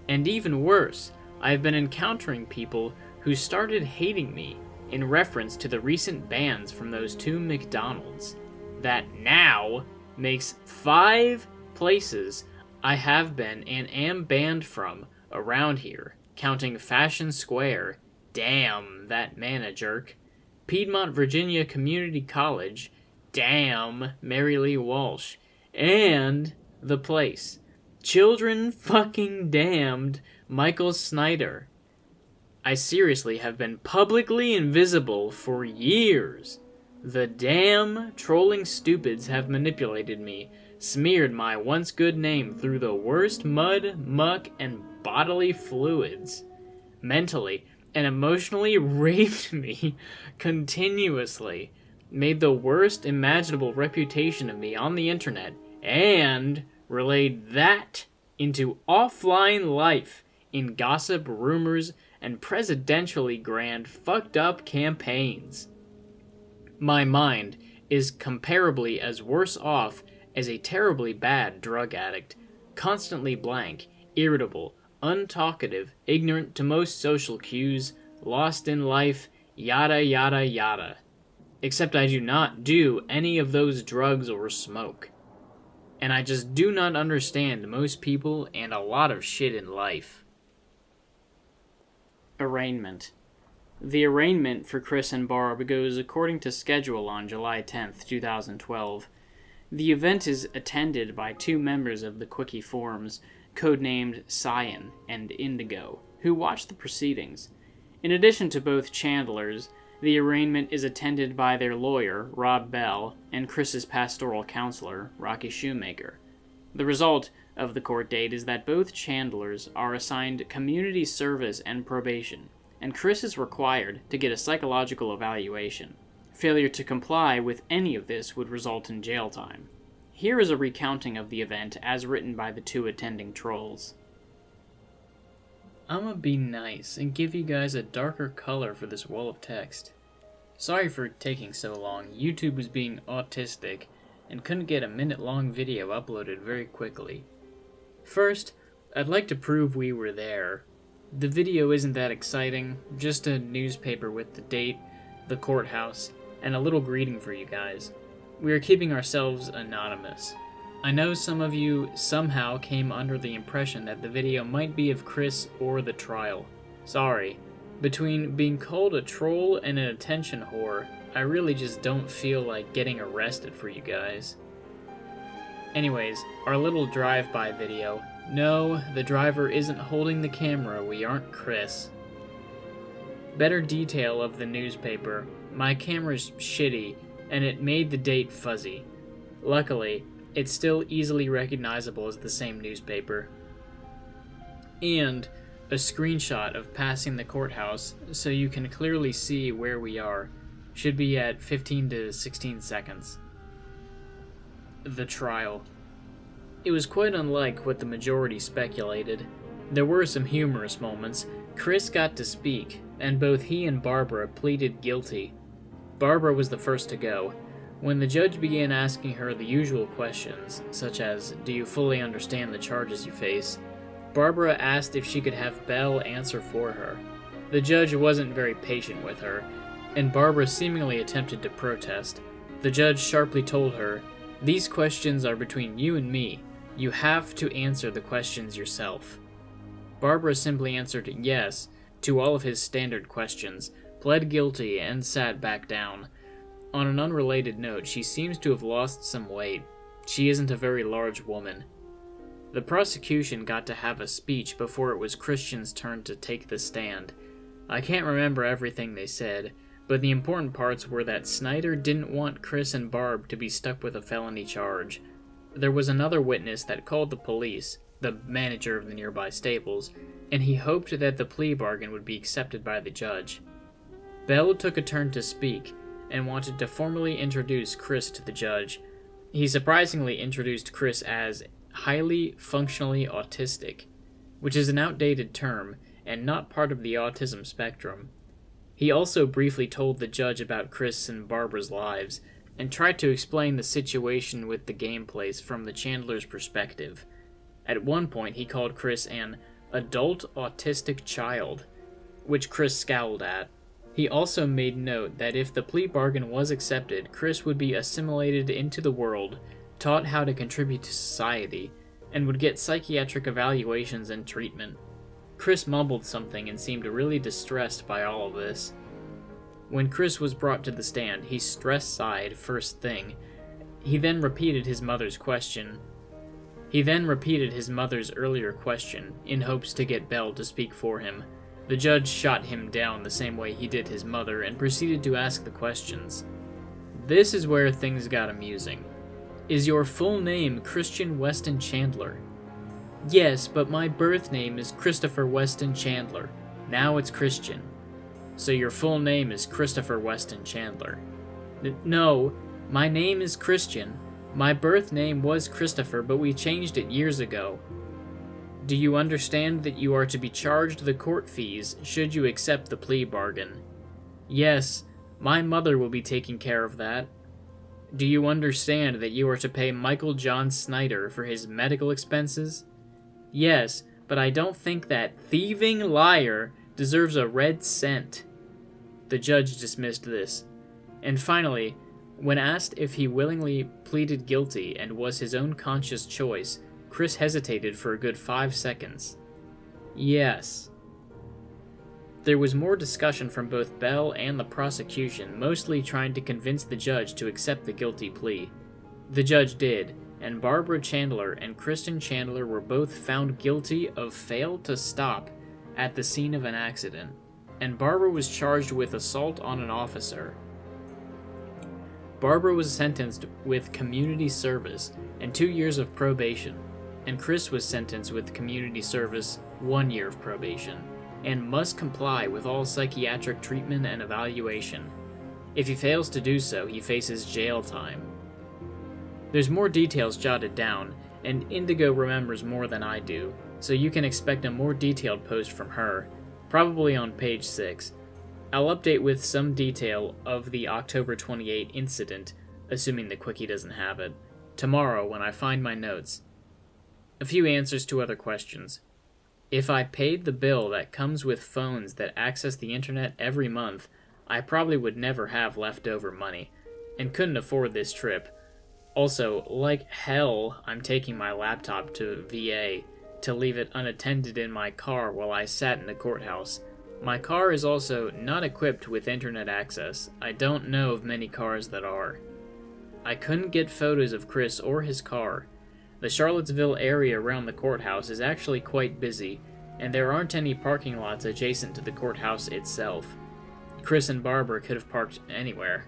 And even worse, I have been encountering people who started hating me in reference to the recent bans from those two McDonald's. That now makes 5 places I have been and am banned from around here, counting Fashion Square, damn that man a jerk, Piedmont, Virginia Community College, damn Mary Lee Walsh, and the place, children fucking damned Michael Snyder. I seriously have been publicly invisible for years. The damn trolling stupids have manipulated me, smeared my once good name through the worst mud, muck, and bodily fluids, mentally and emotionally raped me continuously, made the worst imaginable reputation of me on the internet, and relayed that into offline life in gossip, rumors, and presidentially grand fucked up campaigns. My mind is comparably as worse off as a terribly bad drug addict, constantly blank, irritable, untalkative, ignorant to most social cues, lost in life, Yada yada yada. Except I do not do any of those drugs or smoke. And I just do not understand most people and a lot of shit in life. Arraignment. The arraignment for Chris and Barb goes according to schedule on July 10th, 2012. The event is attended by 2 members of the CWCki Forums, codenamed Cyan and Indigo, who watch the proceedings. In addition to both Chandlers, the arraignment is attended by their lawyer, Rob Bell, and Chris's pastoral counselor, Rocky Shoemaker. The result of the court date is that both Chandlers are assigned community service and probation, and Chris is required to get a psychological evaluation. Failure to comply with any of this would result in jail time. Here is a recounting of the event as written by the 2 attending trolls. I'm gonna be nice and give you guys a darker color for this wall of text. Sorry for taking so long. YouTube was being autistic and couldn't get a minute-long video uploaded very quickly. First, I'd like to prove we were there. The video isn't that exciting, just a newspaper with the date, the courthouse, and a little greeting for you guys. We are keeping ourselves anonymous. I know some of you somehow came under the impression that the video might be of Chris or the trial. Sorry. Between being called a troll and an attention whore, I really just don't feel like getting arrested for you guys. Anyways, our little drive-by video. No, the driver isn't holding the camera, we aren't Chris. Better detail of the newspaper. My camera's shitty, and it made the date fuzzy. Luckily, it's still easily recognizable as the same newspaper. And a screenshot of passing the courthouse so you can clearly see where we are. Should be at 15 to 16 seconds. The trial. It was quite unlike what the majority speculated. There were some humorous moments. Chris got to speak, and both he and Barbara pleaded guilty. Barbara was the first to go. When the judge began asking her the usual questions, such as, do you fully understand the charges you face, Barbara asked if she could have Belle answer for her. The judge wasn't very patient with her, and Barbara seemingly attempted to protest. The judge sharply told her, these questions are between you and me. You have to answer the questions yourself. Barbara simply answered yes to all of his standard questions, pled guilty, and sat back down. On an unrelated note, she seems to have lost some weight. She isn't a very large woman. The prosecution got to have a speech before it was Christian's turn to take the stand. I can't remember everything they said, but the important parts were that Snyder didn't want Chris and Barb to be stuck with a felony charge. There was another witness that called the police, the manager of the nearby stables, and he hoped that the plea bargain would be accepted by the judge. Belle took a turn to speak, and wanted to formally introduce Chris to the judge. He surprisingly introduced Chris as highly functionally autistic, which is an outdated term and not part of the autism spectrum. He also briefly told the judge about Chris and Barbara's lives, and tried to explain the situation with the gameplays from the Chandler's perspective. At one point, he called Chris an adult autistic child, which Chris scowled at. He also made note that if the plea bargain was accepted, Chris would be assimilated into the world, taught how to contribute to society, and would get psychiatric evaluations and treatment. Chris mumbled something and seemed really distressed by all of this. When Chris was brought to the stand, he stress-sighed first thing. He then repeated his mother's earlier question, in hopes to get Belle to speak for him. The judge shot him down the same way he did his mother and proceeded to ask the questions. This is where things got amusing. Is your full name Christian Weston Chandler? Yes, but my birth name is Christopher Weston Chandler. Now it's Christian. So your full name is Christopher Weston Chandler. No, my name is Christian. My birth name was Christopher, but we changed it years ago. Do you understand that you are to be charged the court fees should you accept the plea bargain? Yes, my mother will be taking care of that. Do you understand that you are to pay Michael John Snyder for his medical expenses? Yes, but I don't think that thieving liar deserves a red cent. The judge dismissed this. And finally, when asked if he willingly pleaded guilty and was his own conscious choice, Chris hesitated for a good 5 seconds. Yes. There was more discussion from both Bell and the prosecution, mostly trying to convince the judge to accept the guilty plea. The judge did, and Barbara Chandler and Kristen Chandler were both found guilty of fail to stop at the scene of an accident, and Barbara was charged with assault on an officer. Barbara was sentenced with community service and 2 years of probation, and Chris was sentenced with community service, 1 year of probation, and must comply with all psychiatric treatment and evaluation. If he fails to do so, he faces jail time. There's more details jotted down, and Indigo remembers more than I do, so you can expect a more detailed post from her, probably on page 6. I'll update with some detail of the October 28 incident, assuming the quickie doesn't have it, tomorrow when I find my notes. A few answers to other questions. If I paid the bill that comes with phones that access the internet every month, I probably would never have leftover money, and couldn't afford this trip. Also, like hell, I'm taking my laptop to VA to leave it unattended in my car while I sat in the courthouse. My car is also not equipped with internet access. I don't know of many cars that are. I couldn't get photos of Chris or his car. The Charlottesville area around the courthouse is actually quite busy, and there aren't any parking lots adjacent to the courthouse itself. Chris and Barbara could have parked anywhere.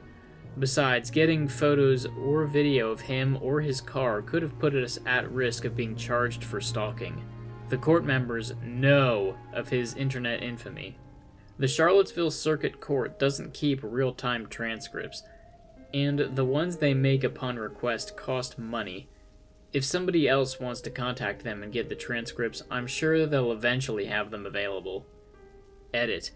Besides, getting photos or video of him or his car could have put us at risk of being charged for stalking. The court members know of his internet infamy. The Charlottesville Circuit Court doesn't keep real-time transcripts, and the ones they make upon request cost money. If somebody else wants to contact them and get the transcripts, I'm sure they'll eventually have them available. Edit.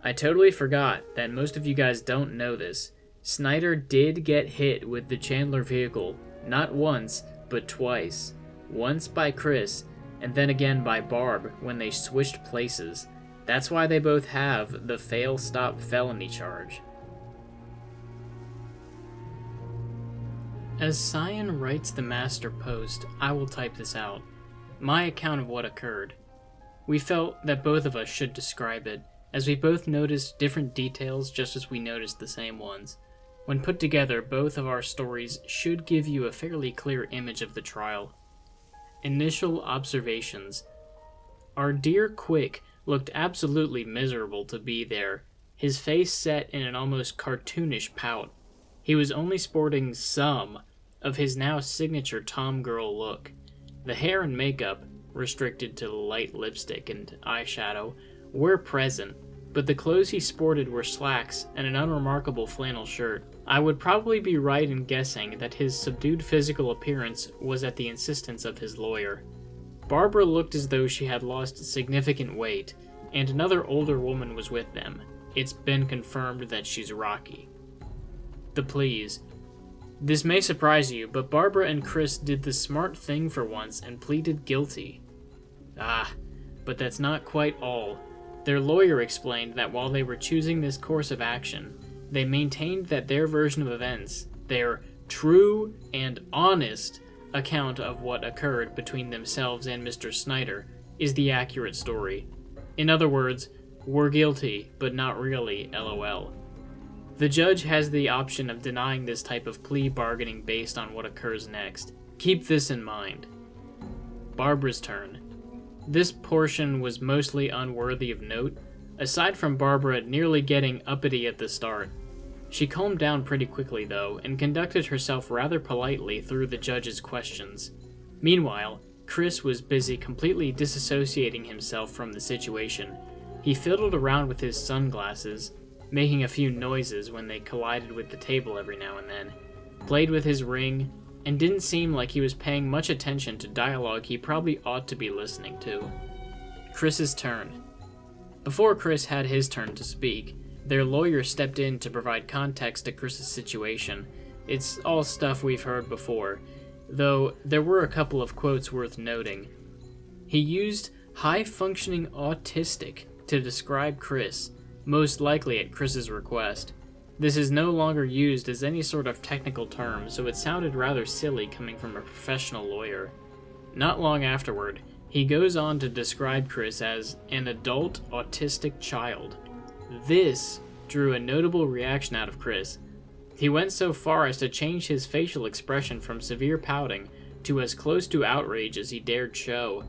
I totally forgot that most of you guys don't know this. Snyder did get hit with the Chandler vehicle, not once, but twice. Once by Chris, and then again by Barb when they switched places. That's why they both have the fail-stop felony charge. As Cyan writes the master post, I will type this out. My account of what occurred. We felt that both of us should describe it, as we both noticed different details just as we noticed the same ones. When put together, both of our stories should give you a fairly clear image of the trial. Initial observations. Our dear Quick looked absolutely miserable to be there, his face set in an almost cartoonish pout. He was only sporting some of his now signature Tom Girl look. The hair and makeup, restricted to light lipstick and eyeshadow, were present, but the clothes he sported were slacks and an unremarkable flannel shirt. I would probably be right in guessing that his subdued physical appearance was at the insistence of his lawyer. Barbara looked as though she had lost significant weight, and another older woman was with them. It's been confirmed that she's Rocky. The pleas. This may surprise you, but Barbara and Chris did the smart thing for once and pleaded guilty. But that's not quite all. Their lawyer explained that while they were choosing this course of action, they maintained that their version of events, their true and honest account of what occurred between themselves and Mr. Snyder, is the accurate story. In other words, we're guilty, but not really, LOL. The judge has the option of denying this type of plea bargaining based on what occurs next. Keep this in mind. Barbara's turn. This portion was mostly unworthy of note, aside from Barbara nearly getting uppity at the start. She calmed down pretty quickly, though, and conducted herself rather politely through the judge's questions. Meanwhile, Chris was busy completely disassociating himself from the situation. He fiddled around with his sunglasses, making a few noises when they collided with the table every now and then, played with his ring, and didn't seem like he was paying much attention to dialogue he probably ought to be listening to. Chris's turn. Before Chris had his turn to speak, their lawyer stepped in to provide context to Chris's situation. It's all stuff we've heard before, though there were a couple of quotes worth noting. He used high-functioning autistic to describe Chris, most likely at Chris's request. This is no longer used as any sort of technical term, so it sounded rather silly coming from a professional lawyer. Not long afterward, he goes on to describe Chris as an adult autistic child. This drew a notable reaction out of Chris. He went so far as to change his facial expression from severe pouting to as close to outrage as he dared show.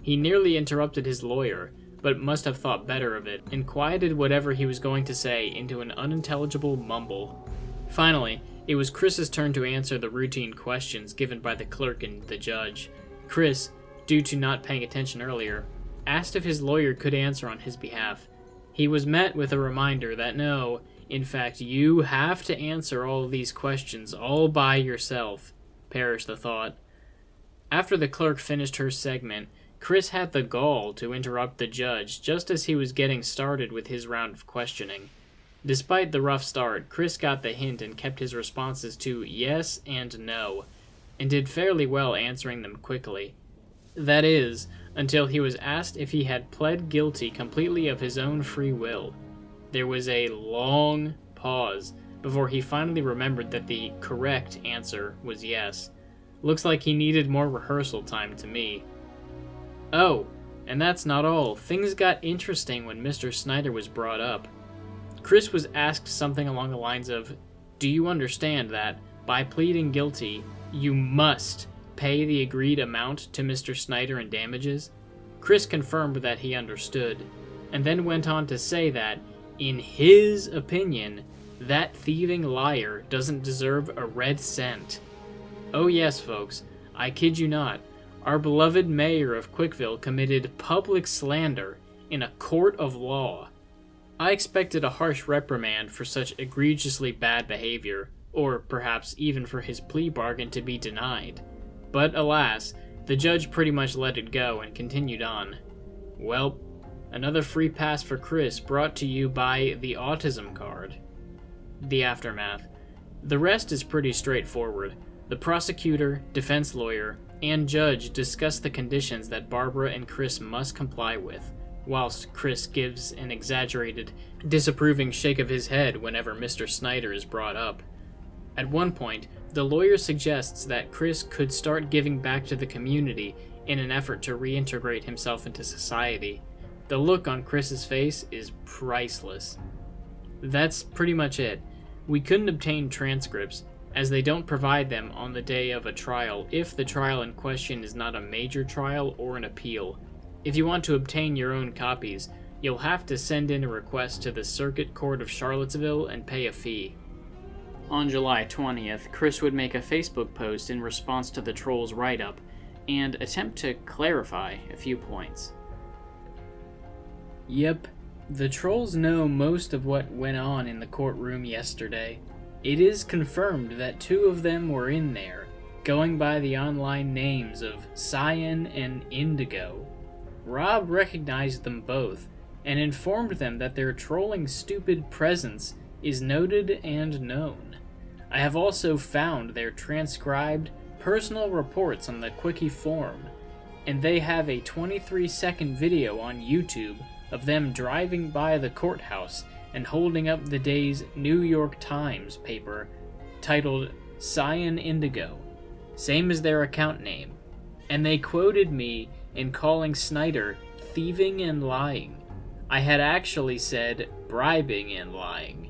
He nearly interrupted his lawyer, but must have thought better of it, and quieted whatever he was going to say into an unintelligible mumble. Finally, it was Chris's turn to answer the routine questions given by the clerk and the judge. Chris, due to not paying attention earlier, asked if his lawyer could answer on his behalf. He was met with a reminder that no, in fact, you have to answer all of these questions all by yourself. Perish the thought. After the clerk finished her segment, Chris had the gall to interrupt the judge just as he was getting started with his round of questioning. Despite the rough start, Chris got the hint and kept his responses to yes and no, and did fairly well answering them quickly. That is, until he was asked if he had pled guilty completely of his own free will. There was a long pause before he finally remembered that the correct answer was yes. Looks like he needed more rehearsal time to me. Oh, and that's not all. Things got interesting when Mr. Snyder was brought up. Chris was asked something along the lines of, "Do you understand that, by pleading guilty, you must pay the agreed amount to Mr. Snyder in damages?" Chris confirmed that he understood, and then went on to say that, in his opinion, that thieving liar doesn't deserve a red cent. Oh yes, folks, I kid you not. Our beloved mayor of Quickville committed public slander in a court of law. I expected a harsh reprimand for such egregiously bad behavior, or perhaps even for his plea bargain to be denied. But alas, the judge pretty much let it go and continued on. Well, another free pass for Chris brought to you by the autism card. The aftermath. The rest is pretty straightforward. The prosecutor, defense lawyer, and judge discuss the conditions that Barbara and Chris must comply with, whilst Chris gives an exaggerated, disapproving shake of his head whenever Mr. Snyder is brought up. At one point, the lawyer suggests that Chris could start giving back to the community in an effort to reintegrate himself into society. The look on Chris's face is priceless. That's pretty much it. We couldn't obtain transcripts, as they don't provide them on the day of a trial if the trial in question is not a major trial or an appeal. If you want to obtain your own copies, you'll have to send in a request to the Circuit Court of Charlottesville and pay a fee. On July 20th, Chris would make a Facebook post in response to the Troll's write-up and attempt to clarify a few points. Yep, the Trolls know most of what went on in the courtroom yesterday. It is confirmed that 2 of them were in there, going by the online names of Cyan and Indigo. Rob recognized them both, and informed them that their trolling stupid presence is noted and known. I have also found their transcribed personal reports on the CWCki Forum, and they have a 23-second video on YouTube of them driving by the courthouse and holding up the day's New York Times paper titled Cyan Indigo, same as their account name, and they quoted me in calling Snyder thieving and lying. I had actually said bribing and lying.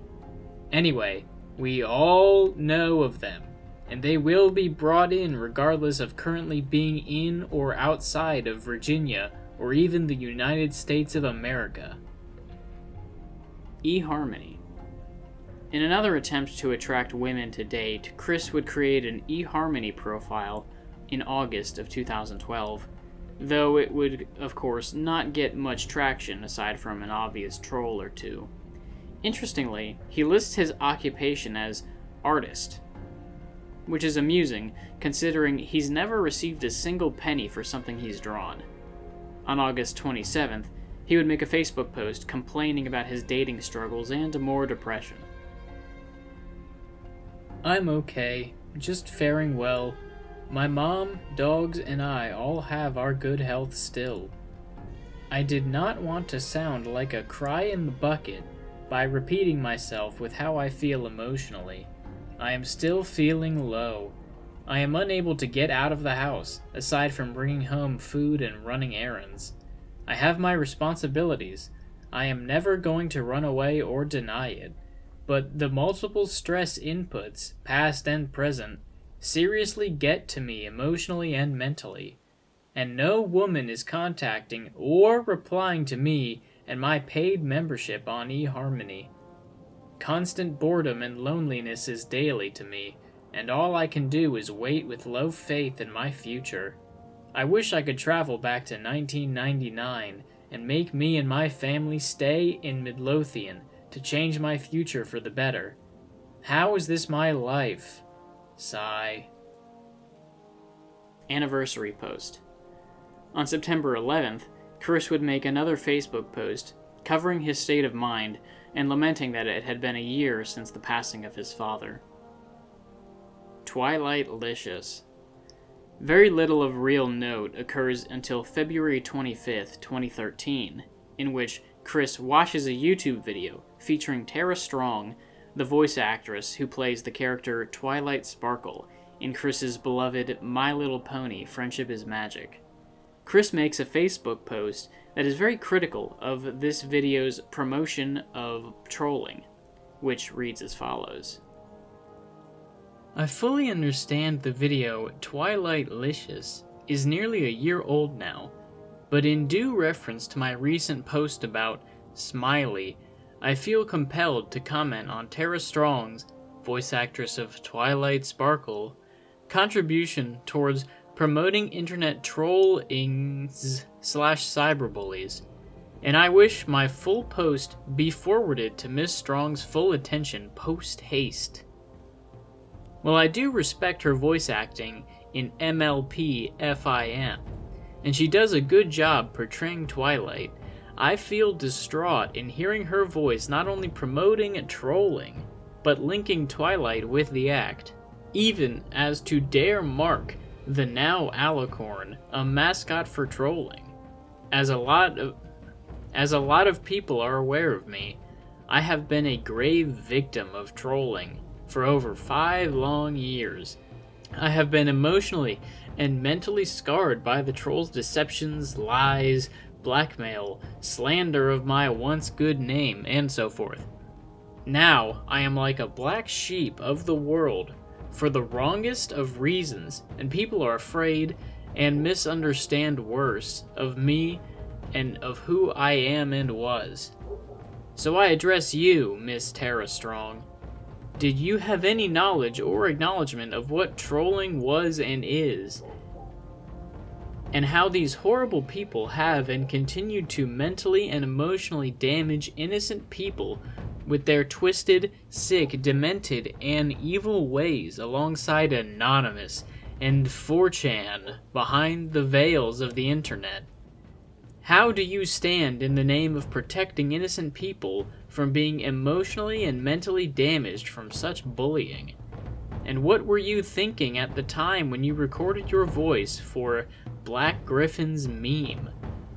Anyway, we all know of them, and they will be brought in regardless of currently being in or outside of Virginia or even the United States of America. eHarmony. In another attempt to attract women to date, Chris would create an eHarmony profile in August of 2012, though it would, of course, not get much traction aside from an obvious troll or two. Interestingly, he lists his occupation as artist, which is amusing considering he's never received a single penny for something he's drawn. On August 27th, he would make a Facebook post complaining about his dating struggles and more depression. I'm okay, just faring well. My mom, dogs, and I all have our good health still. I did not want to sound like a cry in the bucket, by repeating myself with how I feel emotionally. I am still feeling low. I am unable to get out of the house, aside from bringing home food and running errands. I have my responsibilities. I am never going to run away or deny it. But the multiple stress inputs, past and present, seriously get to me emotionally and mentally. And no woman is contacting or replying to me and my paid membership on eHarmony. Constant boredom and loneliness is daily to me, and all I can do is wait with low faith in my future. I wish I could travel back to 1999 and make me and my family stay in Midlothian to change my future for the better. How is this my life? Sigh. Anniversary post. On September 11th, Chris would make another Facebook post covering his state of mind and lamenting that it had been a year since the passing of his father. Twilightlicious. Very little of real note occurs until February 25th, 2013, in which Chris watches a YouTube video featuring Tara Strong, the voice actress who plays the character Twilight Sparkle in Chris's beloved My Little Pony: Friendship is Magic. Chris makes a Facebook post that is very critical of this video's promotion of trolling, which reads as follows. I fully understand the video Twilightlicious is nearly a year old now, but in due reference to my recent post about Smiley, I feel compelled to comment on Tara Strong's, voice actress of Twilight Sparkle, contribution towards promoting internet trollings/cyberbullies, and I wish my full post be forwarded to Miss Strong's full attention post-haste. While I do respect her voice acting in MLP FIM, and she does a good job portraying Twilight, I feel distraught in hearing her voice not only promoting trolling, but linking Twilight with the act, even as to dare mark the now Alicorn a mascot for trolling. As a lot of people are aware of me, I have been a grave victim of trolling for over 5 long years. I have been emotionally and mentally scarred by the trolls' deceptions, lies, blackmail, slander of my once good name, and so forth. Now, I am like a black sheep of the world for the wrongest of reasons, and people are afraid and misunderstand worse of me and of who I am and was. So I address you, Miss Tara Strong. Did you have any knowledge or acknowledgement of what trolling was and is, and how these horrible people have and continue to mentally and emotionally damage innocent people with their twisted, sick, demented, and evil ways alongside Anonymous and 4chan behind the veils of the internet? How do you stand in the name of protecting innocent people from being emotionally and mentally damaged from such bullying? And what were you thinking at the time when you recorded your voice for Black Griffin's meme,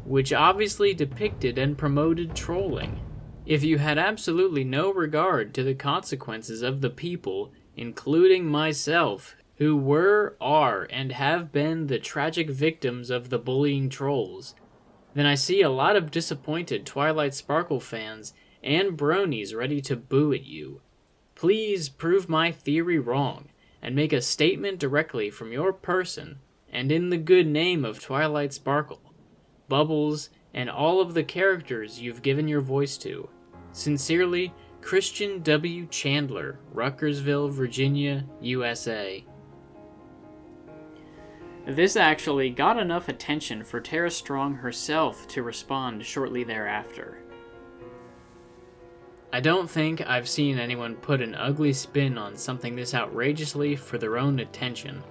which obviously depicted and promoted trolling? If you had absolutely no regard to the consequences of the people, including myself, who were, are, and have been the tragic victims of the bullying trolls, then I see a lot of disappointed Twilight Sparkle fans and bronies ready to boo at you. Please prove my theory wrong, and make a statement directly from your person, and in the good name of Twilight Sparkle, Bubbles, and all of the characters you've given your voice to. Sincerely, Christian W. Chandler, Ruckersville, Virginia, USA. This actually got enough attention for Tara Strong herself to respond shortly thereafter. I don't think I've seen anyone put an ugly spin on something this outrageously for their own attention.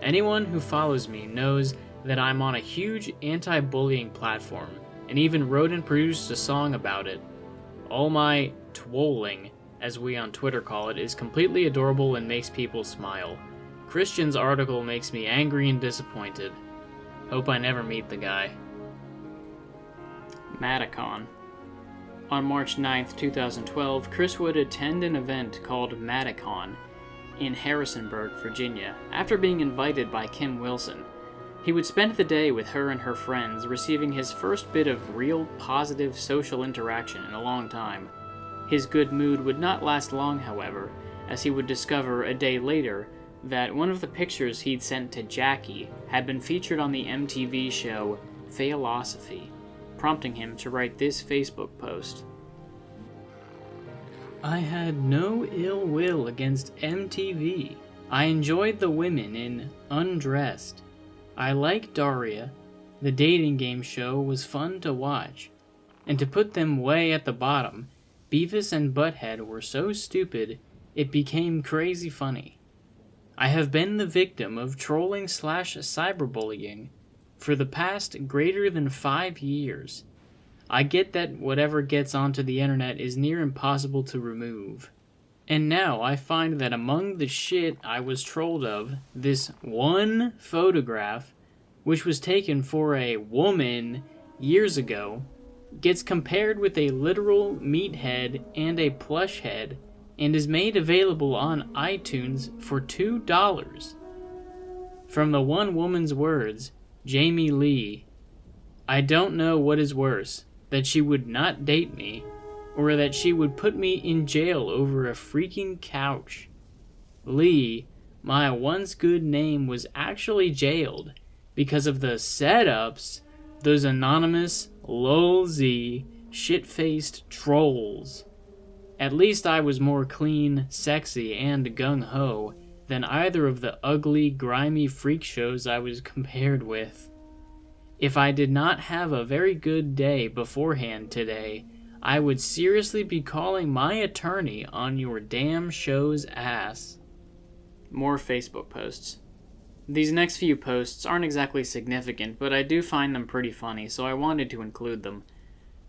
Anyone who follows me knows that I'm on a huge anti-bullying platform, and even wrote and produced a song about it. All my twolling, as we on Twitter call it, is completely adorable and makes people smile. Christian's article makes me angry and disappointed. Hope I never meet the guy. Madicon. On March 9th, 2012, Chris would attend an event called Madicon in Harrisonburg, Virginia, after being invited by Kim Wilson. He would spend the day with her and her friends, receiving his first bit of real positive social interaction in a long time. His good mood would not last long, however, as he would discover a day later that one of the pictures he'd sent to Jackie had been featured on the MTV show Philosophy, prompting him to write this Facebook post. I had no ill will against MTV. I enjoyed the women in Undressed. I like Daria. The dating game show was fun to watch. And to put them way at the bottom, Beavis and Butthead were so stupid, it became crazy funny. I have been the victim of trolling/cyberbullying for the past greater than 5 years. I get that whatever gets onto the internet is near impossible to remove. And now I find that among the shit I was trolled of, this one photograph, which was taken for a woman years ago, gets compared with a literal meathead and a plush head, and is made available on iTunes for $2. From the one woman's words, Jamie Lee, I don't know what is worse, that she would not date me, or that she would put me in jail over a freaking couch. Lee, my once good name, was actually jailed because of the setups those anonymous, lol-z, shit-faced trolls. At least I was more clean, sexy, and gung-ho than either of the ugly, grimy freak shows I was compared with. If I did not have a very good day beforehand today, I would seriously be calling my attorney on your damn show's ass. More Facebook posts. These next few posts aren't exactly significant, but I do find them pretty funny, so I wanted to include them.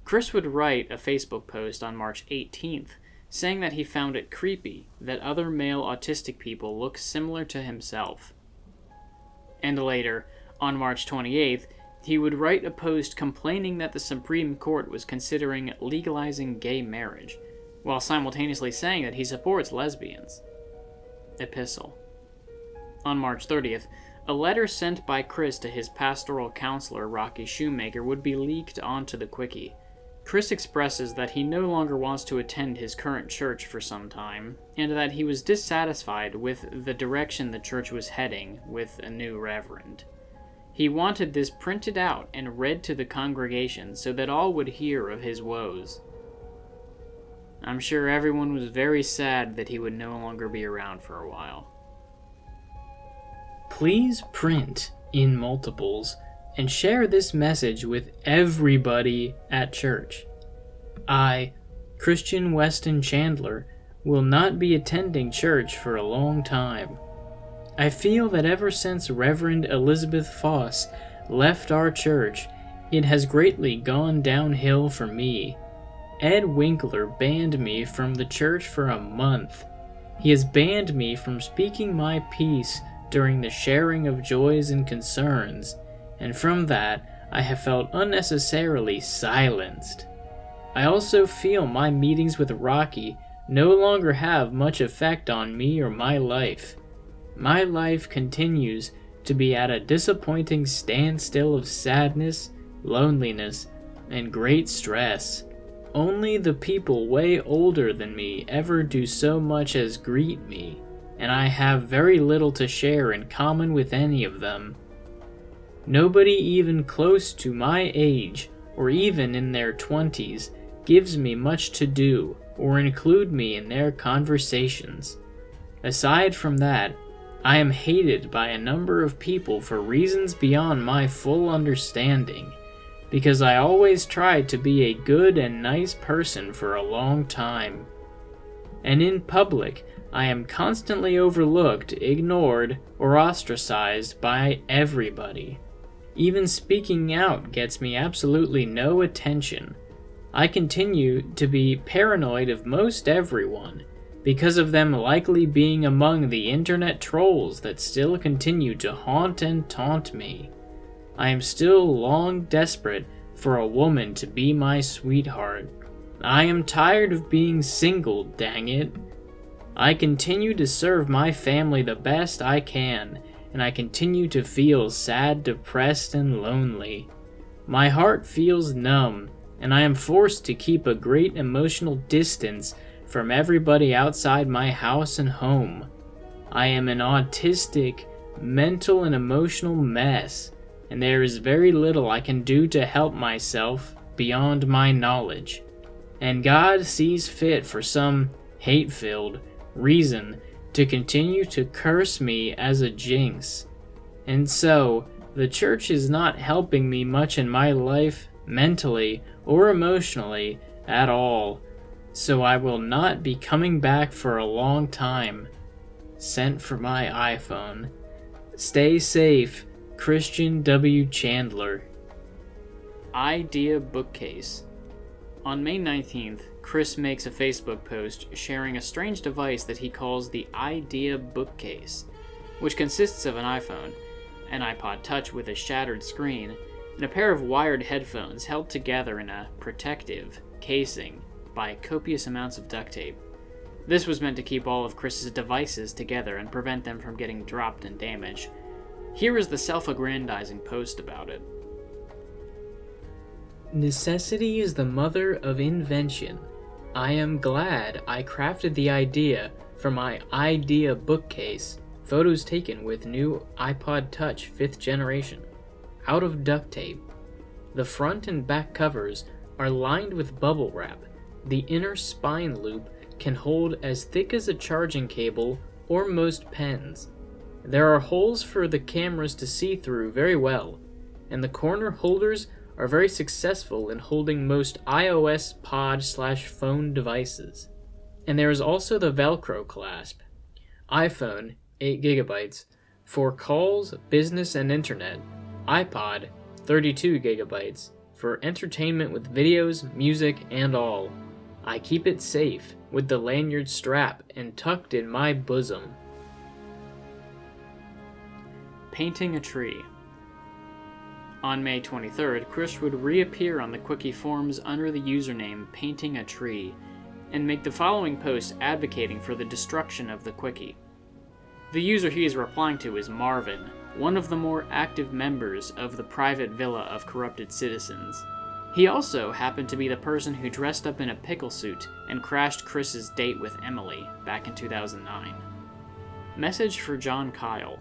Chris would write a Facebook post on March 18th, saying that he found it creepy that other male autistic people look similar to himself. And later, on March 28th, he would write a post complaining that the Supreme Court was considering legalizing gay marriage, while simultaneously saying that he supports lesbians. Epistle. On March 30th, a letter sent by Chris to his pastoral counselor, Rocky Shoemaker, would be leaked onto the Quickie. Chris expresses that he no longer wants to attend his current church for some time, and that he was dissatisfied with the direction the church was heading with a new reverend. He wanted this printed out and read to the congregation so that all would hear of his woes. I'm sure everyone was very sad that he would no longer be around for a while. Please print in multiples and share this message with everybody at church. I, Christian Weston Chandler, will not be attending church for a long time. I feel that ever since Reverend Elizabeth Foss left our church, it has greatly gone downhill for me. Ed Winkler banned me from the church for a month. He has banned me from speaking my piece during the sharing of joys and concerns, and from that I have felt unnecessarily silenced. I also feel my meetings with Rocky no longer have much effect on me or my life. My life continues to be at a disappointing standstill of sadness, loneliness, and great stress. Only the people way older than me ever do so much as greet me, and I have very little to share in common with any of them. Nobody even close to my age, or even in their 20s, gives me much to do or include me in their conversations. Aside from that, I am hated by a number of people for reasons beyond my full understanding, because I always tried to be a good and nice person for a long time. And in public, I am constantly overlooked, ignored, or ostracized by everybody. Even speaking out gets me absolutely no attention. I continue to be paranoid of most everyone, because of them likely being among the internet trolls that still continue to haunt and taunt me. I am still long desperate for a woman to be my sweetheart. I am tired of being single, dang it. I continue to serve my family the best I can, and I continue to feel sad, depressed, and lonely. My heart feels numb, and I am forced to keep a great emotional distance from everybody outside my house and home. I am an autistic, mental, and emotional mess, and there is very little I can do to help myself beyond my knowledge. And God sees fit for some hate-filled reason to continue to curse me as a jinx. And so, the church is not helping me much in my life, mentally or emotionally, at all. So I will not be coming back for a long time. Sent for my iPhone. Stay safe, Christian W. Chandler. Idea Bookcase. On May 19th, Chris makes a Facebook post sharing a strange device that he calls the Idea Bookcase, which consists of an iPhone, an iPod Touch with a shattered screen, and a pair of wired headphones held together in a protective casing by copious amounts of duct tape. This was meant to keep all of Chris's devices together and prevent them from getting dropped and damaged. Here is the self-aggrandizing post about it. Necessity is the mother of invention. I am glad I crafted the idea for my Idea Bookcase, photos taken with new iPod Touch 5th generation, out of duct tape. The front and back covers are lined with bubble wrap. The inner spine loop can hold as thick as a charging cable or most pens. There are holes for the cameras to see through very well, and the corner holders are very successful in holding most iOS pod/phone devices. And there is also the Velcro clasp. iPhone, 8 GB, for calls, business, and internet. iPod, 32 GB, for entertainment with videos, music, and all. I keep it safe, with the lanyard strap and tucked in my bosom. Painting a tree. On May 23rd, Chris would reappear on the CWCki Forums under the username paintingatree, and make the following post advocating for the destruction of the CWCki. The user he is replying to is Marvin, one of the more active members of the private villa of corrupted citizens. He also happened to be the person who dressed up in a pickle suit and crashed Chris's date with Emily back in 2009. Message for John Kyle.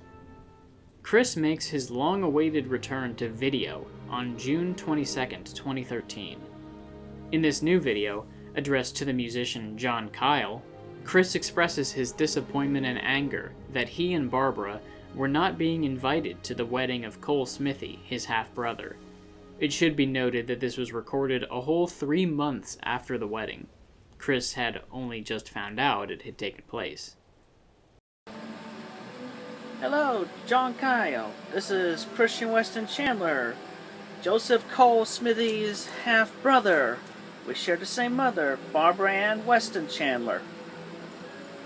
Chris makes his long-awaited return to video on June 22nd, 2013. In this new video, addressed to the musician John Kyle, Chris expresses his disappointment and anger that he and Barbara were not being invited to the wedding of Cole Smithy, his half-brother. It should be noted that this was recorded a whole 3 months after the wedding. Chris had only just found out it had taken place. Hello, John Kyle. This is Christian Weston Chandler, Joseph Cole Smithy's half-brother. We share the same mother, Barbara Ann Weston Chandler.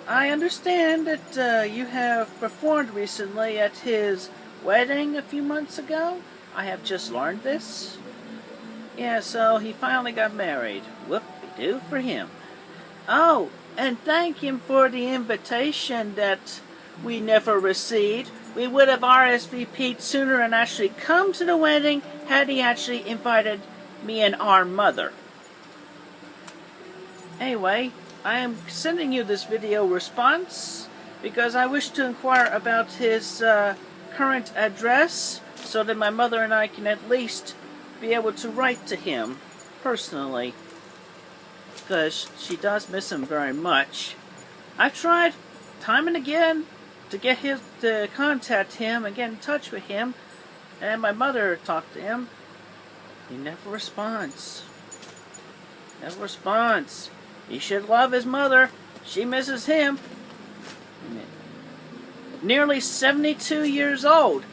I understand that you have performed recently at his wedding a few months ago. I have just learned this. Yeah, so he finally got married. Whoop-de-doo for him. Oh, and thank him for the invitation that we never received. We would have RSVP'd sooner and actually come to the wedding had he actually invited me and our mother. Anyway, I am sending you this video response because I wish to inquire about his current address so that my mother and I can at least be able to write to him personally, because she does miss him very much. I've tried time and again to contact him and get in touch with him, and my mother talked to him. He never responds. Never responds. He should love his mother. She misses him. Nearly 72 years old.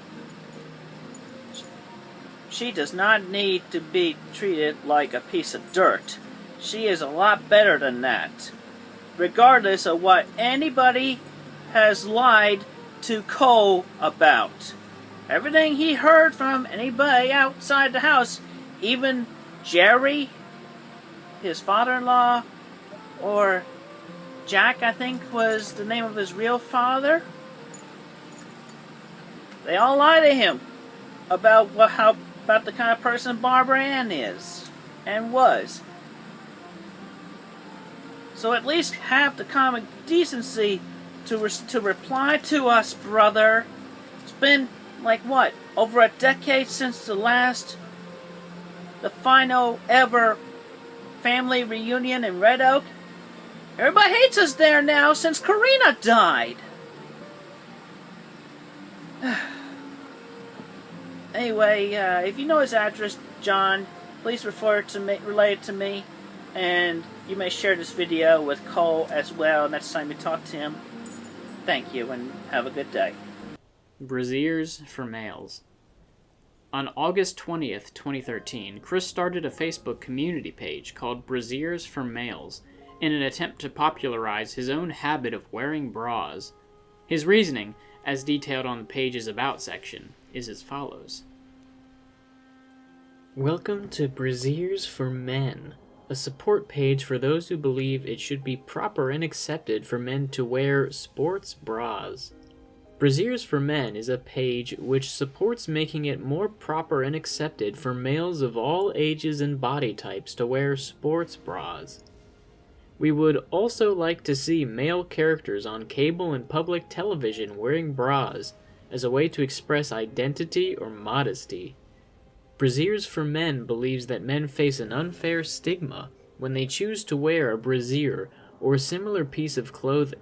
She does not need to be treated like a piece of dirt. She is a lot better than that. Regardless of what anybody has lied to Cole about. Everything he heard from anybody outside the house, even Jerry, his father-in-law, or Jack, I think, was the name of his real father. They all lie to him about about the kind of person Barbara Ann is and was. So at least have the common decency to reply to us, brother. It's been, like, what, over a decade since the final ever family reunion in Red Oak? Everybody hates us there now since Karina died. Anyway, if you know his address, John, please relay it to me, and you may share this video with Cole as well next time you talk to him. Thank you, and have a good day. Brassieres for males. On August 20th, 2013, Chris started a Facebook community page called Brassieres for Males in an attempt to popularize his own habit of wearing bras. His reasoning, as detailed on the page's About section, is as follows. Welcome to Brassieres for Men, a support page for those who believe it should be proper and accepted for men to wear sports bras. Brassieres for Men is a page which supports making it more proper and accepted for males of all ages and body types to wear sports bras. We would also like to see male characters on cable and public television wearing bras as a way to express identity or modesty. Brassieres for Men believes that men face an unfair stigma when they choose to wear a brassiere or a similar piece of clothing.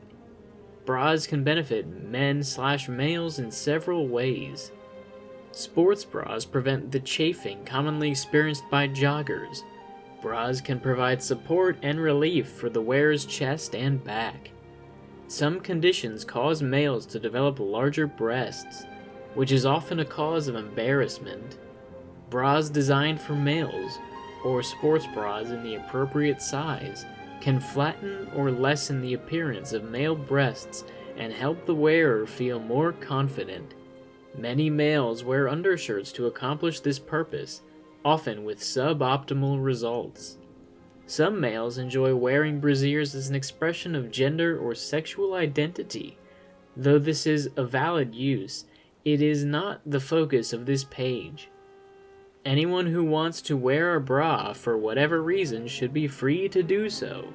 Bras can benefit men/males in several ways. Sports bras prevent the chafing commonly experienced by joggers. Bras can provide support and relief for the wearer's chest and back. Some conditions cause males to develop larger breasts, which is often a cause of embarrassment. Bras designed for males, or sports bras in the appropriate size, can flatten or lessen the appearance of male breasts and help the wearer feel more confident. Many males wear undershirts to accomplish this purpose, often with suboptimal results. Some males enjoy wearing brassieres as an expression of gender or sexual identity. Though this is a valid use, it is not the focus of this page. Anyone who wants to wear a bra for whatever reason should be free to do so.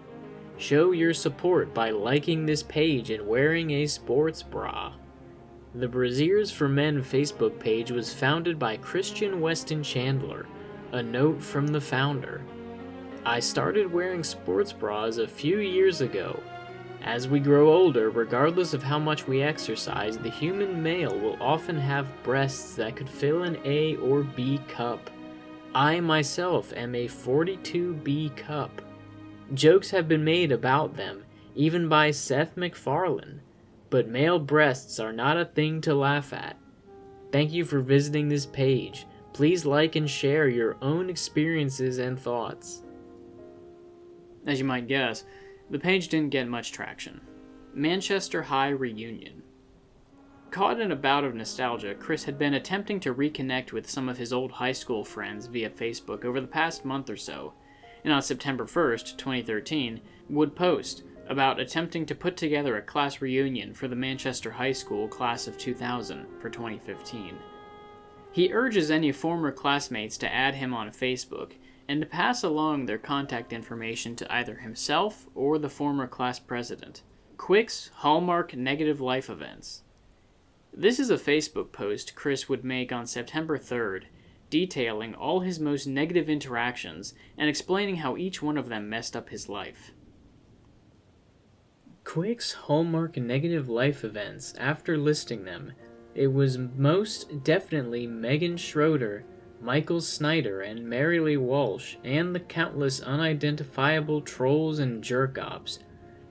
Show your support by liking this page and wearing a sports bra. The Brassieres for Men Facebook page was founded by Christian Weston Chandler, a note from the founder. I started wearing sports bras a few years ago. As we grow older, regardless of how much we exercise, the human male will often have breasts that could fill an A or B cup. I myself am a 42B cup. Jokes have been made about them, even by Seth MacFarlane, but male breasts are not a thing to laugh at. Thank you for visiting this page. Please like and share your own experiences and thoughts. As you might guess, the page didn't get much traction. Manchester High Reunion. Caught in a bout of nostalgia, Chris had been attempting to reconnect with some of his old high school friends via Facebook over the past month or so, and on September 1st, 2013, would post about attempting to put together a class reunion for the Manchester High School class of 2000 for 2015. He urges any former classmates to add him on Facebook and to pass along their contact information to either himself or the former class president. Quick's Hallmark Negative Life Events. This is a Facebook post Chris would make on September 3rd, detailing all his most negative interactions and explaining how each one of them messed up his life. Quick's Hallmark Negative Life Events. After listing them, it was most definitely Megan Schroeder, Michael Snyder, and Mary Lee Walsh, and the countless unidentifiable trolls and jerk-ops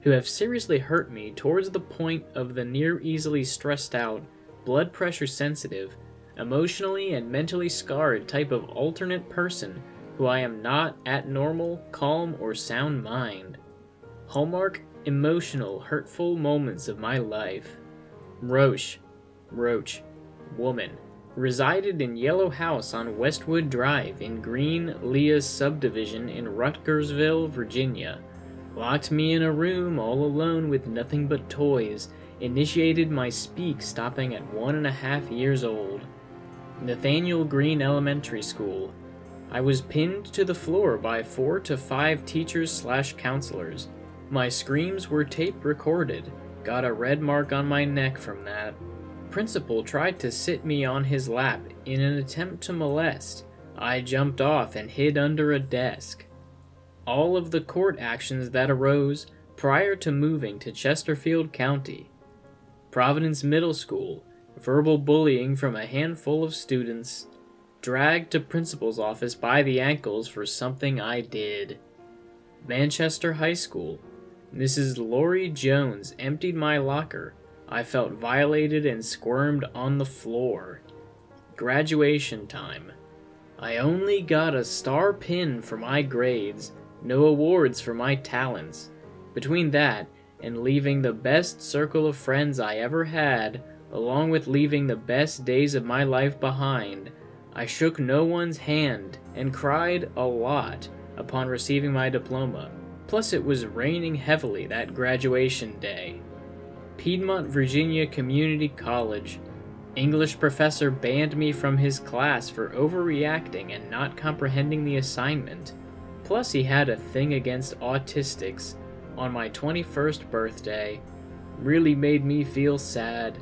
who have seriously hurt me towards the point of the near easily stressed out, blood pressure sensitive, emotionally and mentally scarred type of alternate person who I am not at normal, calm, or sound mind. Hallmark emotional, hurtful moments of my life. Roche, woman, Resided in Yellow House on Westwood Drive in Green Leah's subdivision in Rutgersville, Virginia. Locked me in a room all alone with nothing but toys. Initiated my speak stopping at 1.5 years old. Nathaniel Green Elementary School. I was pinned to the floor by 4 to 5 teachers/counselors. My screams were tape recorded. Got a red mark on my neck from that. Principal tried to sit me on his lap in an attempt to molest. I jumped off and hid under a desk. All of the court actions that arose prior to moving to Chesterfield County. Providence Middle School. Verbal bullying from a handful of students. Dragged to principal's office by the ankles for something I did. Manchester High School. Mrs. Lori Jones emptied my locker. I felt violated and squirmed on the floor. Graduation time. I only got a star pin for my grades, no awards for my talents. Between that and leaving the best circle of friends I ever had, along with leaving the best days of my life behind, I shook no one's hand and cried a lot upon receiving my diploma. Plus it was raining heavily that graduation day. Piedmont, Virginia Community College. English professor banned me from his class for overreacting and not comprehending the assignment. Plus he had a thing against autistics on my 21st birthday. Really made me feel sad.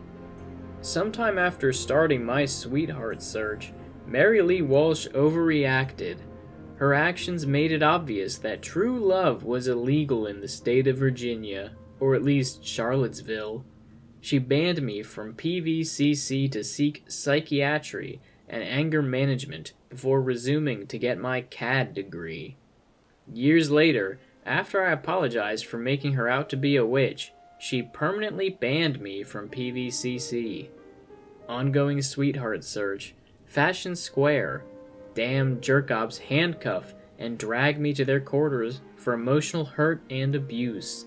Sometime after starting my sweetheart search, Mary Lee Walsh overreacted. Her actions made it obvious that true love was illegal in the state of Virginia, or at least Charlottesville. She banned me from PVCC to seek psychiatry and anger management before resuming to get my CAD degree. Years later, after I apologized for making her out to be a witch, she permanently banned me from PVCC. Ongoing sweetheart search. Fashion Square. Damn jerk-ops handcuff and drag me to their quarters for emotional hurt and abuse.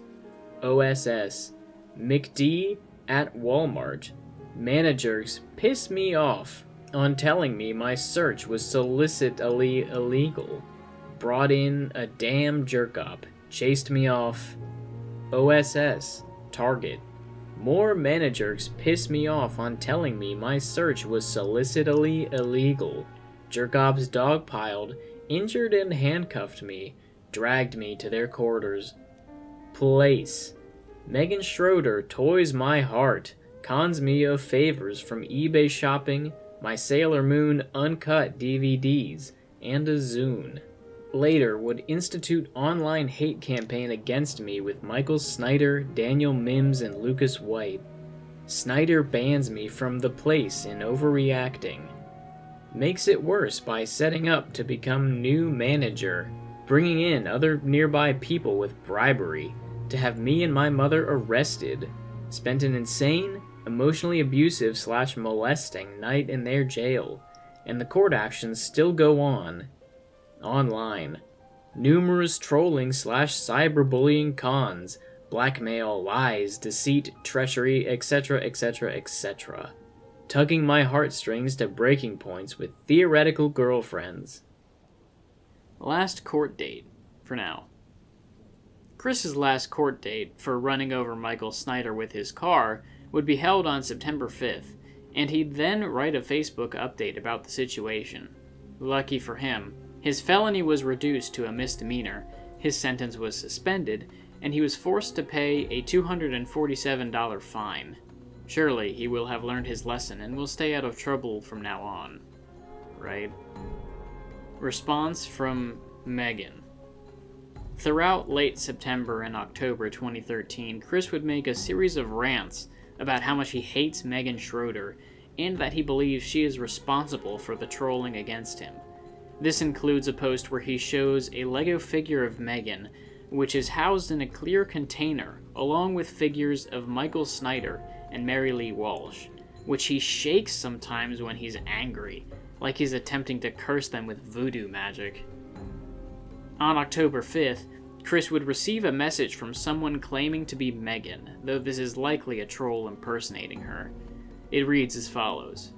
OSS. McD at Walmart. Managers piss me off on telling me my search was solicitly illegal. Brought in a damn jerk-op. Chased me off. OSS. Target. More managers piss me off on telling me my search was solicitly illegal. Jerk-ops dogpiled, injured and handcuffed me, dragged me to their quarters. Place. Megan Schroeder toys my heart, cons me of favors from eBay shopping, my Sailor Moon uncut DVDs, and a Zune. Later would institute online hate campaign against me with Michael Snyder, Daniel Mims, and Lucas White. Snyder bans me from the place in overreacting. Makes it worse by setting up to become new manager, bringing in other nearby people with bribery to have me and my mother arrested. Spent an insane, emotionally abusive / molesting night in their jail, and the court actions still go on. Online. Numerous trolling / cyberbullying cons, blackmail, lies, deceit, treachery, etc., etc., etc. Tugging my heartstrings to breaking points with theoretical girlfriends. Last court date, for now. Chris's last court date for running over Michael Snyder with his car would be held on September 5th, and he'd then write a Facebook update about the situation. Lucky for him, his felony was reduced to a misdemeanor, his sentence was suspended, and he was forced to pay a $247 fine. Surely he will have learned his lesson and will stay out of trouble from now on. Right? Response from Megan. Throughout late September and October 2013, Chris would make a series of rants about how much he hates Megan Schroeder and that he believes she is responsible for the trolling against him. This includes a post where he shows a Lego figure of Megan, which is housed in a clear container, along with figures of Michael Snyder and Mary Lee Walsh, which he shakes sometimes when he's angry, like he's attempting to curse them with voodoo magic. On October 5th, Chris would receive a message from someone claiming to be Megan, though this is likely a troll impersonating her. It reads as follows.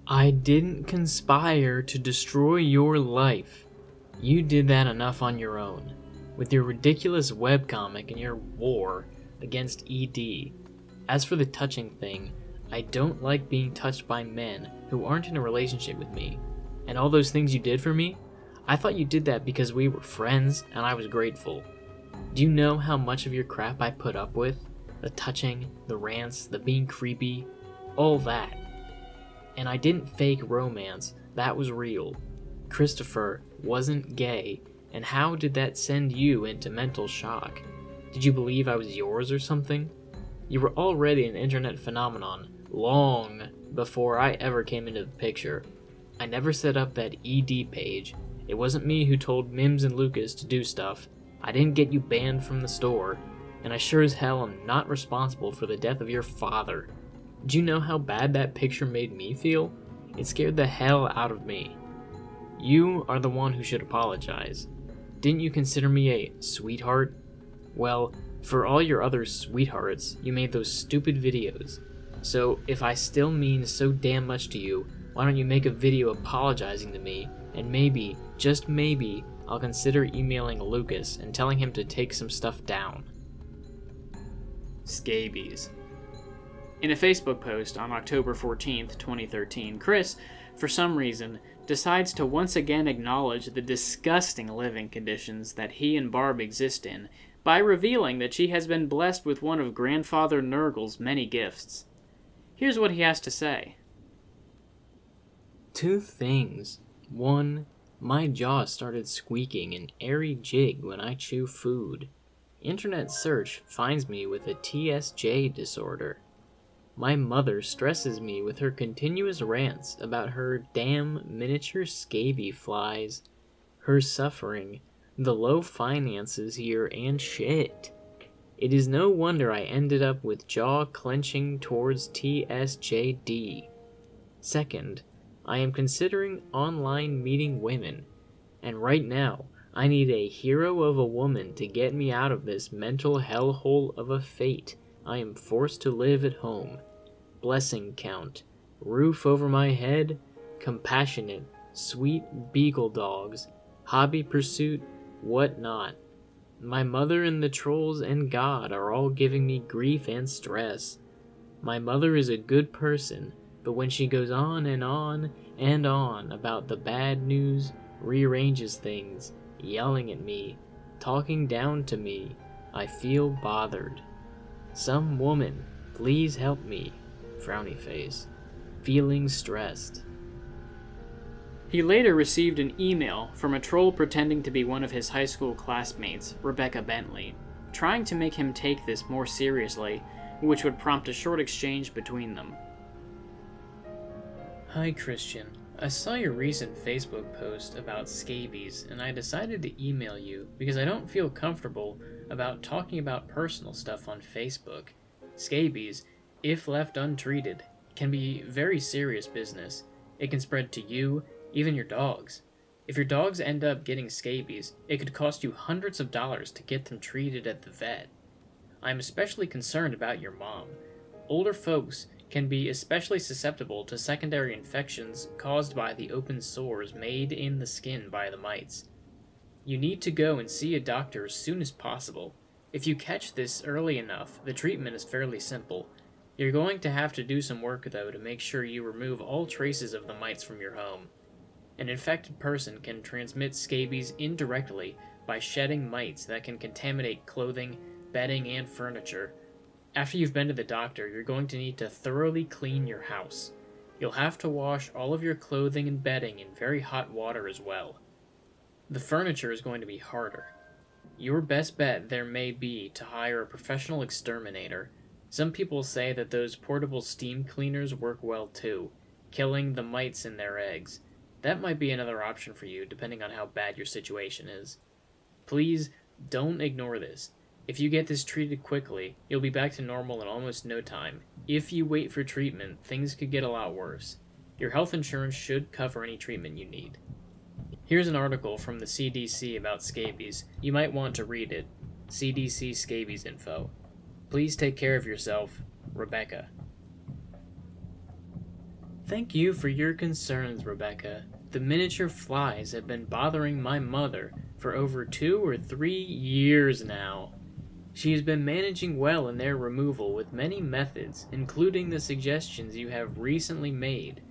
I didn't conspire to destroy your life. You did that enough on your own, with your ridiculous webcomic and your war against ED. As for the touching thing, I don't like being touched by men who aren't in a relationship with me. And all those things you did for me, I thought you did that because we were friends and I was grateful. Do you know how much of your crap I put up with? The touching, the rants, the being creepy, all that. And I didn't fake romance, that was real. Christopher wasn't gay, and how did that send you into mental shock? Did you believe I was yours or something? You were already an internet phenomenon, long before I ever came into the picture. I never set up that ED page. It wasn't me who told Mims and Lucas to do stuff. I didn't get you banned from the store, and I sure as hell am not responsible for the death of your father. Do you know how bad that picture made me feel? It scared the hell out of me. You are the one who should apologize. Didn't you consider me a sweetheart? Well, for all your other sweethearts, you made those stupid videos. So if I still mean so damn much to you, why don't you make a video apologizing to me, and maybe, just maybe, I'll consider emailing Lucas and telling him to take some stuff down. Scabies. In a Facebook post on October 14th, 2013, Chris, for some reason, decides to once again acknowledge the disgusting living conditions that he and Barb exist in by revealing that she has been blessed with one of Grandfather Nurgle's many gifts. Here's what he has to say. 2 things. 1, my jaw started squeaking an airy jig when I chew food. Internet search finds me with a TSJ disorder. My mother stresses me with her continuous rants about her damn miniature scabie flies, her suffering, the low finances here, and shit. It is no wonder I ended up with jaw clenching towards TSJD. Second, I am considering online meeting women, and right now, I need a hero of a woman to get me out of this mental hellhole of a fate I am forced to live at home. Blessing count, roof over my head, compassionate, sweet beagle dogs, hobby pursuit, what not. My mother and the trolls and God are all giving me grief and stress. My mother is a good person, but when she goes on and on and on about the bad news, rearranges things, yelling at me, talking down to me, I feel bothered. Some woman, please help me. Frowny face. Feeling stressed. He later received an email from a troll pretending to be one of his high school classmates, Rebecca Bentley, trying to make him take this more seriously, which would prompt a short exchange between them. Hi Christian, I saw your recent Facebook post about scabies, and I decided to email you because I don't feel comfortable about talking about personal stuff on Facebook. Scabies, if left untreated, can be very serious business. It can spread to you, even your dogs. If your dogs end up getting scabies, it could cost you hundreds of dollars to get them treated at the vet. I am especially concerned about your mom. Older folks can be especially susceptible to secondary infections caused by the open sores made in the skin by the mites. You need to go and see a doctor as soon as possible. If you catch this early enough, the treatment is fairly simple. You're going to have to do some work, though, to make sure you remove all traces of the mites from your home. An infected person can transmit scabies indirectly by shedding mites that can contaminate clothing, bedding, and furniture. After you've been to the doctor, you're going to need to thoroughly clean your house. You'll have to wash all of your clothing and bedding in very hot water as well. The furniture is going to be harder. Your best bet there may be to hire a professional exterminator. Some people say that those portable steam cleaners work well too, killing the mites in their eggs. That might be another option for you, depending on how bad your situation is. Please, don't ignore this. If you get this treated quickly, you'll be back to normal in almost no time. If you wait for treatment, things could get a lot worse. Your health insurance should cover any treatment you need. Here's an article from the CDC about scabies. You might want to read it. CDC Scabies info. Please take care of yourself, Rebecca. Thank you for your concerns, Rebecca. The miniature flies have been bothering my mother for over 2 or 3 years now. She has been managing well in their removal with many methods, including the suggestions you have recently made,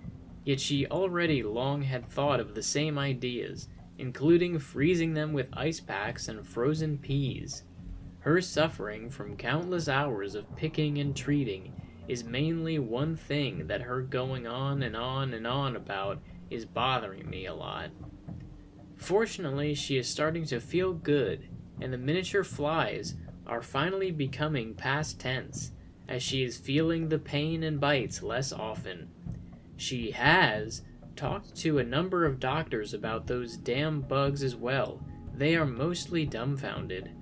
yet she already long had thought of the same ideas, including freezing them with ice packs and frozen peas. Her suffering from countless hours of picking and treating is mainly one thing that her going on and on and on about is bothering me a lot. Fortunately, she is starting to feel good, and the miniature flies are finally becoming past tense, as she is feeling the pain and bites less often. She has talked to a number of doctors about those damn bugs as well. They are mostly dumbfounded.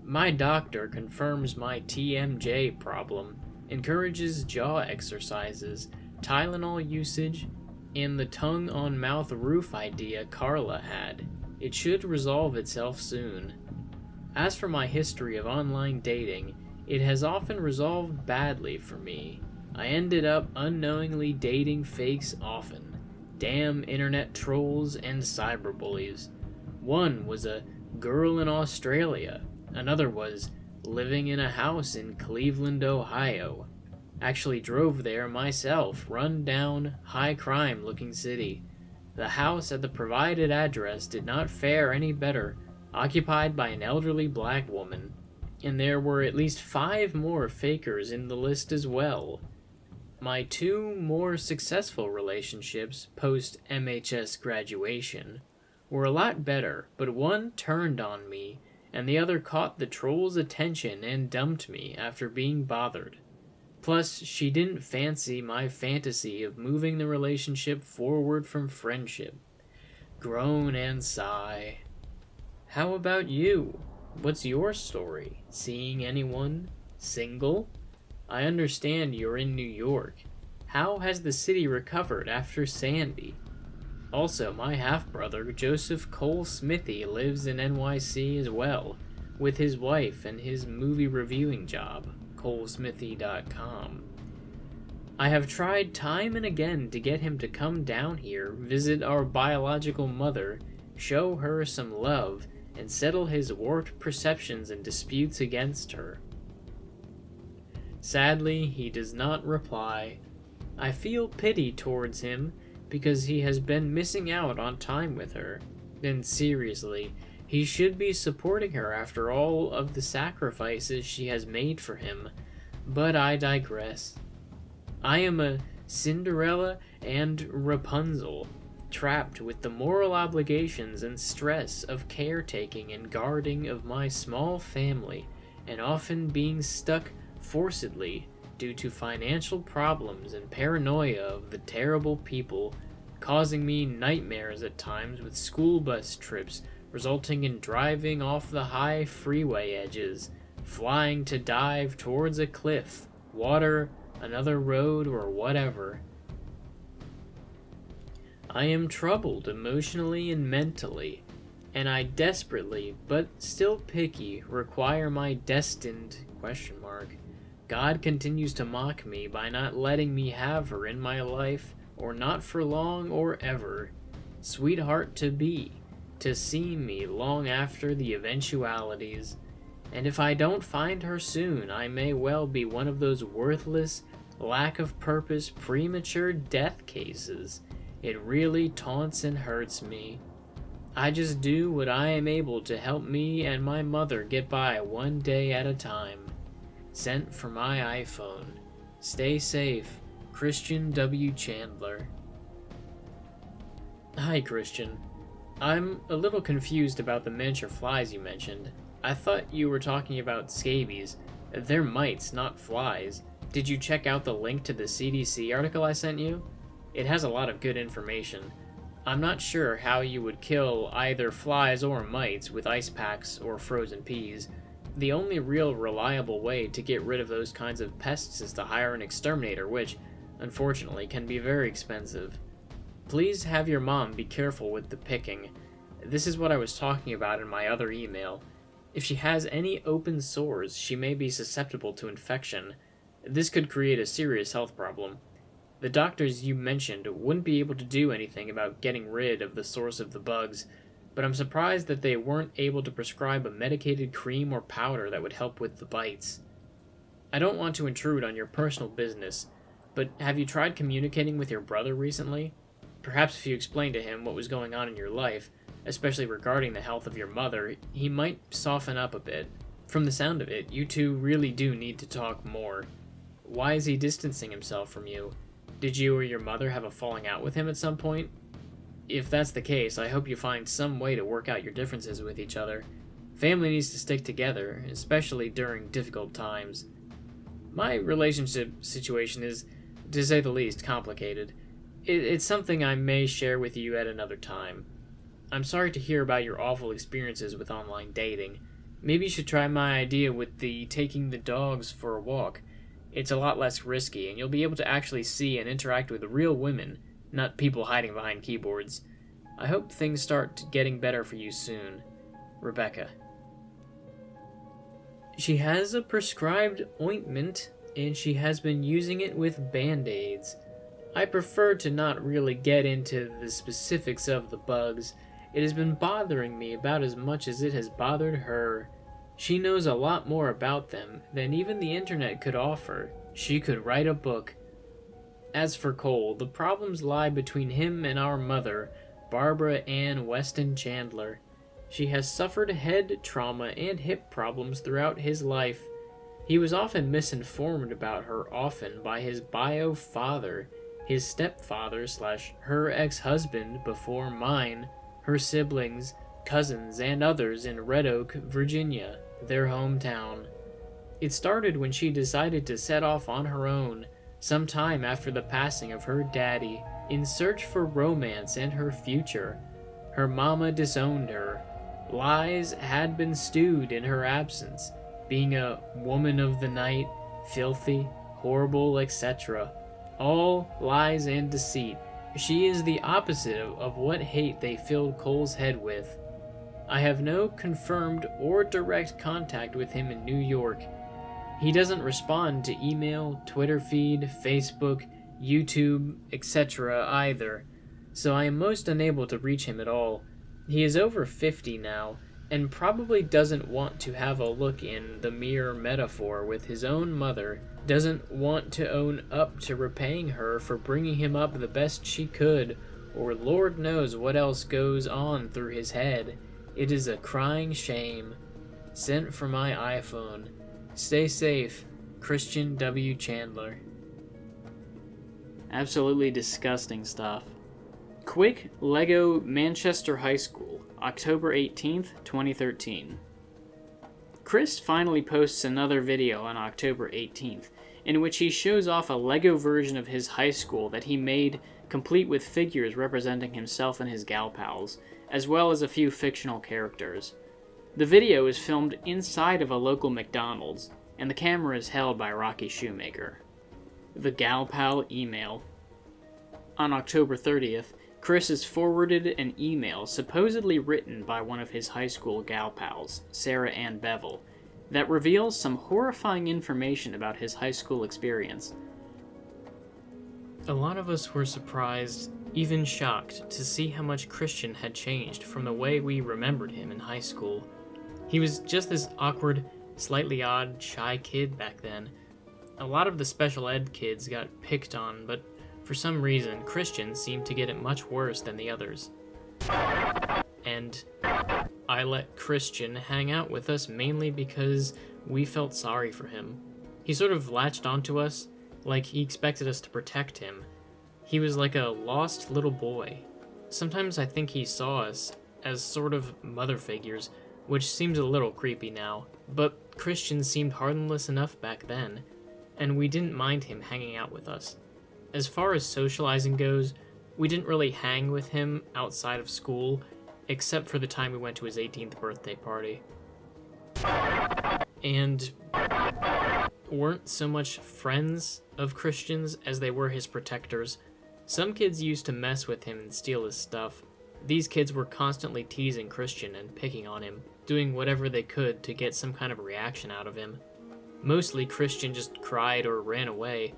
My doctor confirms my TMJ problem, encourages jaw exercises, Tylenol usage, and the tongue-on-mouth roof idea Carla had. It should resolve itself soon. As for my history of online dating, it has often resolved badly for me. I ended up unknowingly dating fakes often. Damn internet trolls and cyberbullies. One was a girl in Australia. Another was living in a house in Cleveland, Ohio. Actually drove there myself, run down, high-crime looking city. The house at the provided address did not fare any better, occupied by an elderly black woman. And there were at least 5 more fakers in the list as well. My 2 more successful relationships post-MHS graduation were a lot better, but one turned on me, and the other caught the troll's attention and dumped me after being bothered. Plus, she didn't fancy my fantasy of moving the relationship forward from friendship. Groan and sigh. How about you? What's your story? Seeing anyone? Single? I understand you're in New York. How has the city recovered after Sandy? Also, my half-brother, Joseph Cole Smithy, lives in NYC as well, with his wife and his movie reviewing job, colesmithy.com. I have tried time and again to get him to come down here, visit our biological mother, show her some love, and settle his warped perceptions and disputes against her. Sadly, he does not reply. I feel pity towards him, because he has been missing out on time with her. And seriously, he should be supporting her after all of the sacrifices she has made for him. But I digress. I am a Cinderella and Rapunzel, trapped with the moral obligations and stress of caretaking and guarding of my small family, and often being stuck forcedly due to financial problems and paranoia of the terrible people, causing me nightmares at times with school bus trips resulting in driving off the high freeway edges, flying to dive towards a cliff, water, another road, or whatever. I am troubled emotionally and mentally, and I desperately, but still picky, require my destined ... God continues to mock me by not letting me have her in my life, or not for long or ever. Sweetheart to be, to see me long after the eventualities. And if I don't find her soon, I may well be one of those worthless, lack of purpose, premature death cases. It really taunts and hurts me. I just do what I am able to help me and my mother get by one day at a time. Sent for my iPhone. Stay safe. Christian W. Chandler. Hi, Christian. I'm a little confused about the miniature flies you mentioned. I thought you were talking about scabies. They're mites, not flies. Did you check out the link to the CDC article I sent you? It has a lot of good information. I'm not sure how you would kill either flies or mites with ice packs or frozen peas. The only real reliable way to get rid of those kinds of pests is to hire an exterminator, which, unfortunately, can be very expensive. Please have your mom be careful with the picking. This is what I was talking about in my other email. If she has any open sores, she may be susceptible to infection. This could create a serious health problem. The doctors you mentioned wouldn't be able to do anything about getting rid of the source of the bugs, but I'm surprised that they weren't able to prescribe a medicated cream or powder that would help with the bites. I don't want to intrude on your personal business, but have you tried communicating with your brother recently? Perhaps if you explained to him what was going on in your life, especially regarding the health of your mother, he might soften up a bit. From the sound of it, you two really do need to talk more. Why is he distancing himself from you? Did you or your mother have a falling out with him at some point? If that's the case, I hope you find some way to work out your differences with each other. Family needs to stick together, especially during difficult times. My relationship situation is, to say the least, complicated. It's something I may share with you at another time. I'm sorry to hear about your awful experiences with online dating. Maybe you should try my idea with the taking the dogs for a walk. It's a lot less risky, and you'll be able to actually see and interact with real women, not people hiding behind keyboards. I hope things start getting better for you soon. Rebecca. She has a prescribed ointment, and she has been using it with band-aids. I prefer to not really get into the specifics of the bugs. It has been bothering me about as much as it has bothered her. She knows a lot more about them than even the internet could offer. She could write a book. As for Cole, the problems lie between him and our mother, Barbara Ann Weston Chandler. She has suffered head trauma and hip problems throughout his life. He was often misinformed about her by his bio father, his stepfather / her ex-husband before mine, her siblings, cousins, and others in Red Oak, Virginia, their hometown. It started when she decided to set off on her own, sometime after the passing of her daddy, in search for romance and her future. Her mama disowned her. Lies had been stewed in her absence, being a woman of the night, filthy, horrible, etc. All lies and deceit. She is the opposite of what hate they filled Cole's head with. I have no confirmed or direct contact with him in New York. He doesn't respond to email, Twitter feed, Facebook, YouTube, etc. either, so I am most unable to reach him at all. He is over 50 now, and probably doesn't want to have a look in the mere metaphor with his own mother, doesn't want to own up to repaying her for bringing him up the best she could, or Lord knows what else goes on through his head. It is a crying shame. Sent from my iPhone. Stay safe, Christian W. Chandler. Absolutely disgusting stuff. Quick Lego Manchester High School, October 18th, 2013. Chris finally posts another video on October 18th, in which he shows off a Lego version of his high school that he made, complete with figures representing himself and his gal pals, as well as a few fictional characters. The video is filmed inside of a local McDonald's, and the camera is held by Rocky Shoemaker. The gal pal email. On October 30th, Chris is forwarded an email supposedly written by one of his high school gal pals, Sarah Ann Bevel, that reveals some horrifying information about his high school experience. A lot of us were surprised, even shocked, to see how much Christian had changed from the way we remembered him in high school. He was just this awkward, slightly odd, shy kid back then. A lot of the special ed kids got picked on, but for some reason, Christian seemed to get it much worse than the others. And I let Christian hang out with us mainly because we felt sorry for him. He sort of latched onto us, like he expected us to protect him. He was like a lost little boy. Sometimes I think he saw us as sort of mother figures, which seems a little creepy now, but Christian seemed harmless enough back then, and we didn't mind him hanging out with us. As far as socializing goes, we didn't really hang with him outside of school, except for the time we went to his 18th birthday party. And weren't so much friends of Christian's as they were his protectors. Some kids used to mess with him and steal his stuff. These kids were constantly teasing Christian and picking on him, doing whatever they could to get some kind of reaction out of him. Mostly Christian just cried or ran away.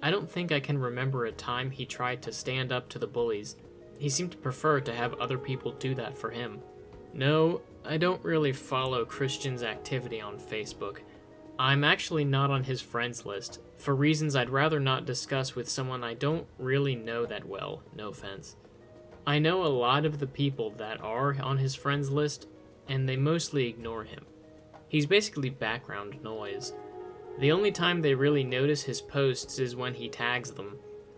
I don't think I can remember a time he tried to stand up to the bullies. He seemed to prefer to have other people do that for him. No, I don't really follow Christian's activity on Facebook. I'm actually not on his friends list, for reasons I'd rather not discuss with someone I don't really know that well, no offense. I know a lot of the people that are on his friends list, and they mostly ignore him. He's basically background noise. The only time they really notice his posts is when he tags them.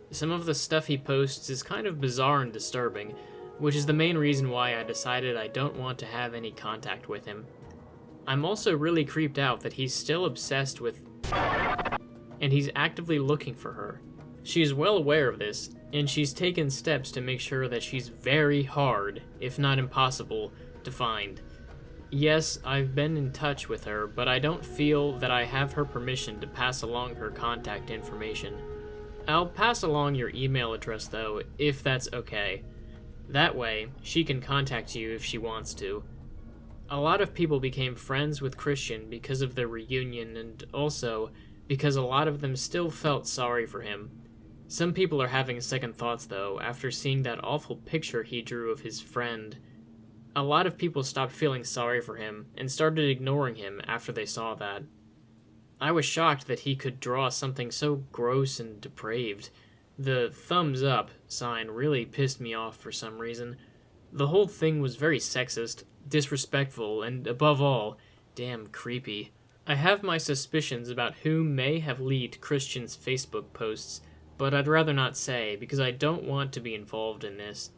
Some of the stuff he posts is kind of bizarre and disturbing, which is the main reason why I decided I don't want to have any contact with him. I'm also really creeped out that he's still obsessed with and he's actively looking for her. She is well aware of this, and she's taken steps to make sure that she's very hard, if not impossible, to find. Yes, I've been in touch with her, but I don't feel that I have her permission to pass along her contact information. I'll pass along your email address though, if that's okay. That way, she can contact you if she wants to. A lot of people became friends with Christian because of their reunion, and also because a lot of them still felt sorry for him. Some people are having second thoughts though, after seeing that awful picture he drew of his friend. A lot of people stopped feeling sorry for him, and started ignoring him after they saw that. I was shocked that he could draw something so gross and depraved. The thumbs up sign really pissed me off for some reason. The whole thing was very sexist, disrespectful, and above all, damn creepy. I have my suspicions about who may have leaked Christian's Facebook posts, but I'd rather not say because I don't want to be involved in this.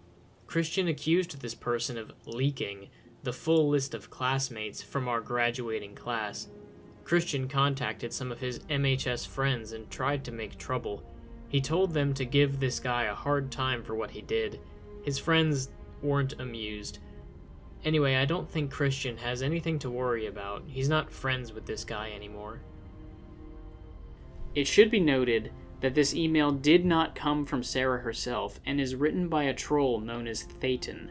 Christian accused this person of leaking the full list of classmates from our graduating class. Christian contacted some of his MHS friends and tried to make trouble. He told them to give this guy a hard time for what he did. His friends weren't amused. Anyway, I don't think Christian has anything to worry about. He's not friends with this guy anymore. It should be noted that this email did not come from Sarah herself and is written by a troll known as Thetan.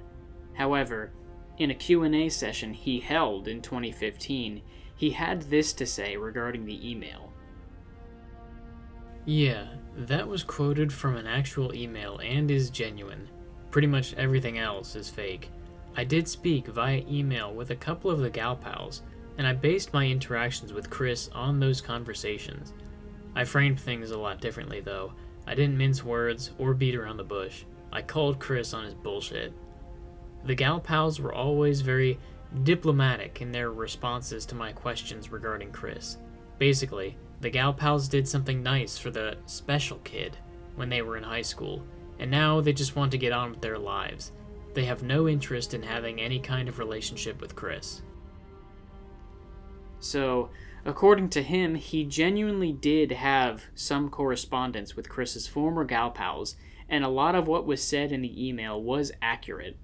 However, in a Q&A session he held in 2015, he had this to say regarding the email. Yeah, that was quoted from an actual email and is genuine. Pretty much everything else is fake. I did speak via email with a couple of the gal pals, and I based my interactions with Chris on those conversations. I framed things a lot differently though. I didn't mince words or beat around the bush. I called Chris on his bullshit. The gal pals were always very diplomatic in their responses to my questions regarding Chris. Basically, the gal pals did something nice for the special kid when they were in high school, and now they just want to get on with their lives. They have no interest in having any kind of relationship with Chris. So, according to him, he genuinely did have some correspondence with Chris's former gal pals, and a lot of what was said in the email was accurate,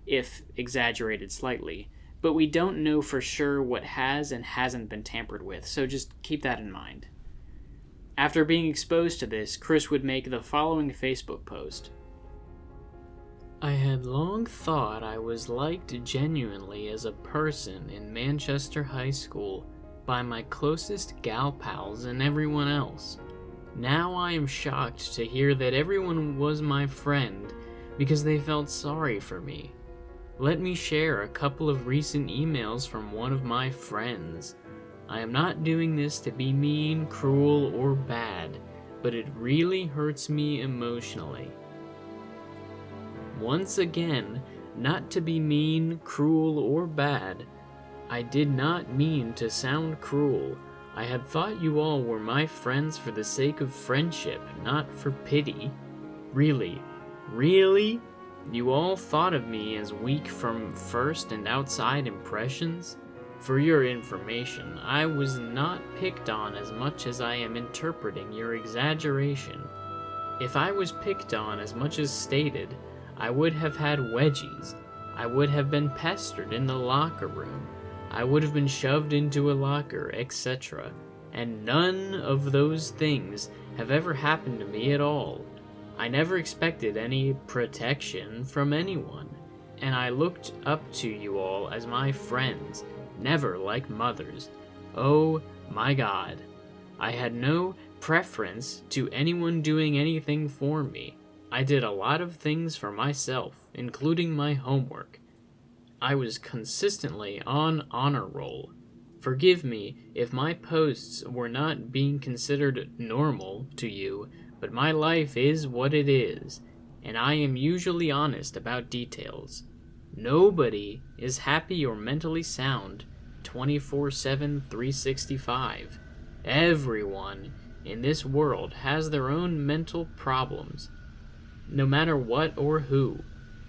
if exaggerated slightly, but we don't know for sure what has and hasn't been tampered with, so just keep that in mind. After being exposed to this, Chris would make the following Facebook post. I had long thought I was liked genuinely as a person in Manchester High School by my closest gal pals and everyone else. Now I am shocked to hear that everyone was my friend because they felt sorry for me. Let me share a couple of recent emails from one of my friends. I am not doing this to be mean, cruel, or bad, but it really hurts me emotionally. Once again, not to be mean, cruel, or bad. I did not mean to sound cruel. I had thought you all were my friends for the sake of friendship, not for pity. Really? You all thought of me as weak from first and outside impressions? For your information, I was not picked on as much as I am interpreting your exaggeration. If I was picked on as much as stated, I would have had wedgies. I would have been pestered in the locker room. I would have been shoved into a locker, etc. And none of those things have ever happened to me at all. I never expected any protection from anyone, and I looked up to you all as my friends, never like mothers. Oh my God. I had no preference to anyone doing anything for me. I did a lot of things for myself, including my homework. I was consistently on honor roll. Forgive me if my posts were not being considered normal to you, but my life is what it is, and I am usually honest about details. Nobody is happy or mentally sound 24/7, 365. Everyone in this world has their own mental problems, no matter what or who,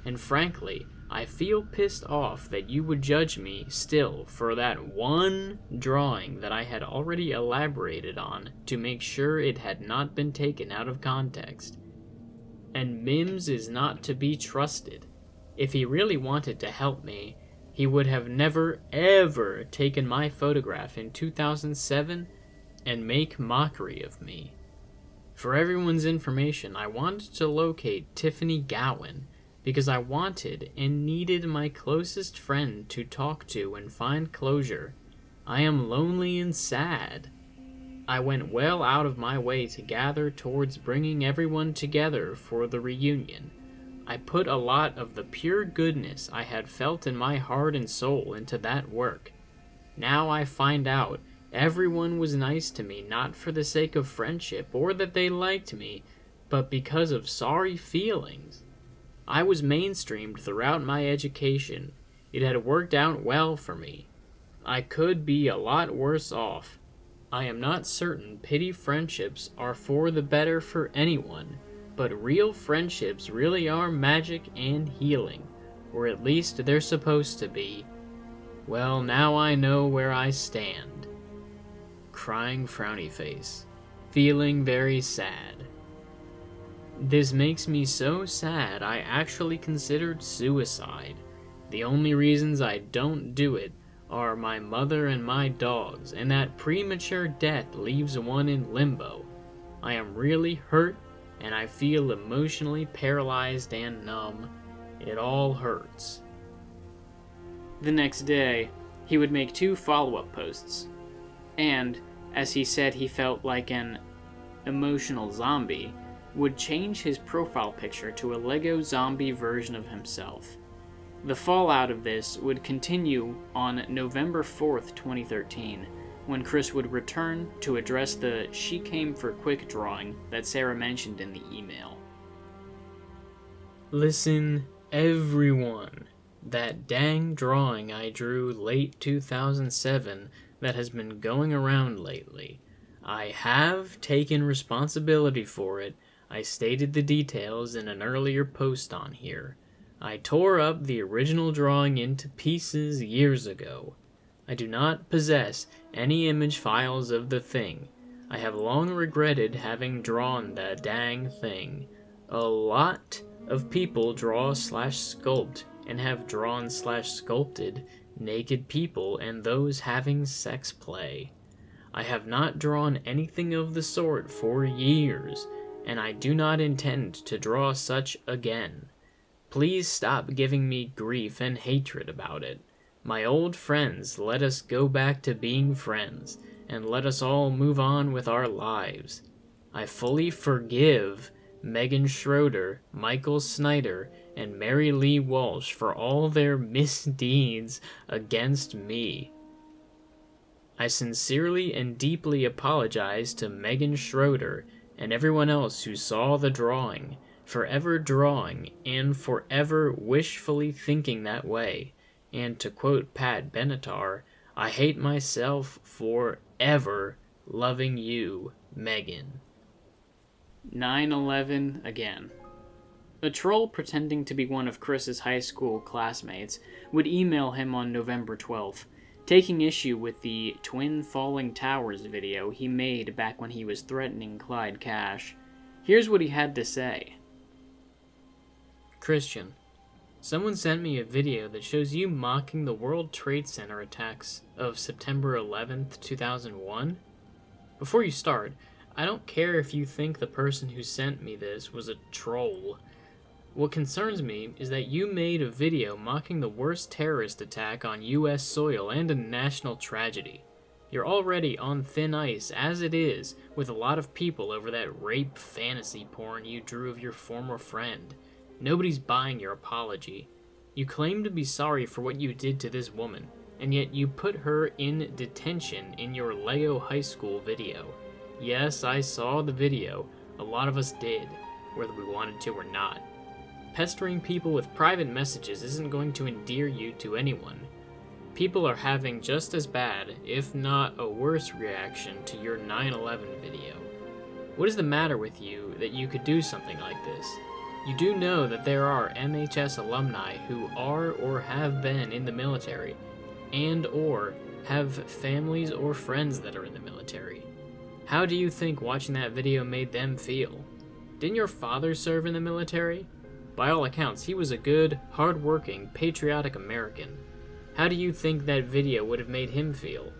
and frankly, I feel pissed off that you would judge me still for that one drawing that I had already elaborated on to make sure it had not been taken out of context. And Mims is not to be trusted. If he really wanted to help me, he would have never ever taken my photograph in 2007 and make mockery of me. For everyone's information, I wanted to locate Tiffany Gowan, because I wanted and needed my closest friend to talk to and find closure. I am lonely and sad. I went well out of my way to gather towards bringing everyone together for the reunion. I put a lot of the pure goodness I had felt in my heart and soul into that work. Now I find out everyone was nice to me not for the sake of friendship or that they liked me, but because of sorry feelings. I was mainstreamed throughout my education. It had worked out well for me. I could be a lot worse off. I am not certain pity friendships are for the better for anyone, but real friendships really are magic and healing, or at least they're supposed to be. Well, now I know where I stand. Crying frowny face. Feeling very sad. This makes me so sad I actually considered suicide. The only reasons I don't do it are my mother and my dogs, and that premature death leaves one in limbo. I am really hurt, and I feel emotionally paralyzed and numb. It all hurts. The next day, he would make 2 follow-up posts, and, as he said he felt like an emotional zombie, would change his profile picture to a Lego zombie version of himself. The fallout of this would continue on November 4th, 2013, when Chris would return to address the "she came for quick" drawing that Sarah mentioned in the email. Listen, everyone. That dang drawing I drew late 2007 that has been going around lately. I have taken responsibility for it. I stated the details in an earlier post on here. I tore up the original drawing into pieces years ago. I do not possess any image files of the thing. I have long regretted having drawn the dang thing. A lot of people draw/sculpt and have drawn/sculpted naked people and those having sex play. I have not drawn anything of the sort for years, and I do not intend to draw such again. Please stop giving me grief and hatred about it. My old friends, let us go back to being friends, and let us all move on with our lives. I fully forgive Megan Schroeder, Michael Snyder, and Mary Lee Walsh for all their misdeeds against me. I sincerely and deeply apologize to Megan Schroeder and everyone else who saw the drawing, forever drawing and forever wishfully thinking that way, and to quote Pat Benatar, I hate myself for ever loving you, Megan. 9/11 again. A troll pretending to be one of Chris's high school classmates would email him on November 12th, taking issue with the Twin Falling Towers video he made back when he was threatening Clyde Cash. Here's what he had to say. Christian, someone sent me a video that shows you mocking the World Trade Center attacks of September 11th, 2001. Before you start, I don't care if you think the person who sent me this was a troll. What concerns me is that you made a video mocking the worst terrorist attack on U.S. soil and a national tragedy. You're already on thin ice as it is with a lot of people over that rape fantasy porn you drew of your former friend. Nobody's buying your apology. You claim to be sorry for what you did to this woman, and yet you put her in detention in your Leo High School video. Yes, I saw the video. A lot of us did, whether we wanted to or not. Pestering people with private messages isn't going to endear you to anyone. People are having just as bad, if not a worse reaction to your 9/11 video. What is the matter with you that you could do something like this? You do know that there are MHS alumni who are or have been in the military, and or have families or friends that are in the military. How do you think watching that video made them feel? Didn't your father serve in the military? By all accounts, he was a good, hard-working, patriotic American. How do you think that video would have made him feel?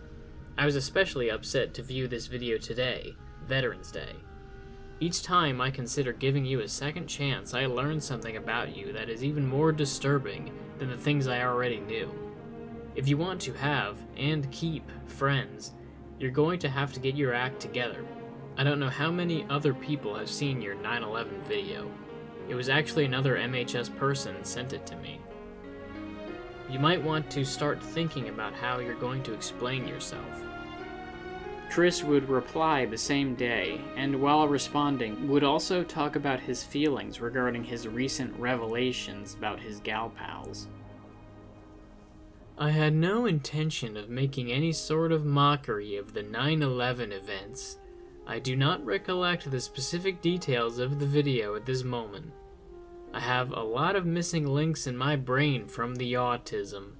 I was especially upset to view this video today, Veterans Day. Each time I consider giving you a second chance, I learn something about you that is even more disturbing than the things I already knew. If you want to have, and keep, friends, you're going to have to get your act together. I don't know how many other people have seen your 9/11 video. It was actually another MHS person sent it to me. You might want to start thinking about how you're going to explain yourself. Chris would reply the same day, and while responding, would also talk about his feelings regarding his recent revelations about his gal pals. I had no intention of making any sort of mockery of the 9/11 events. I do not recollect the specific details of the video at this moment. I have a lot of missing links in my brain from the autism.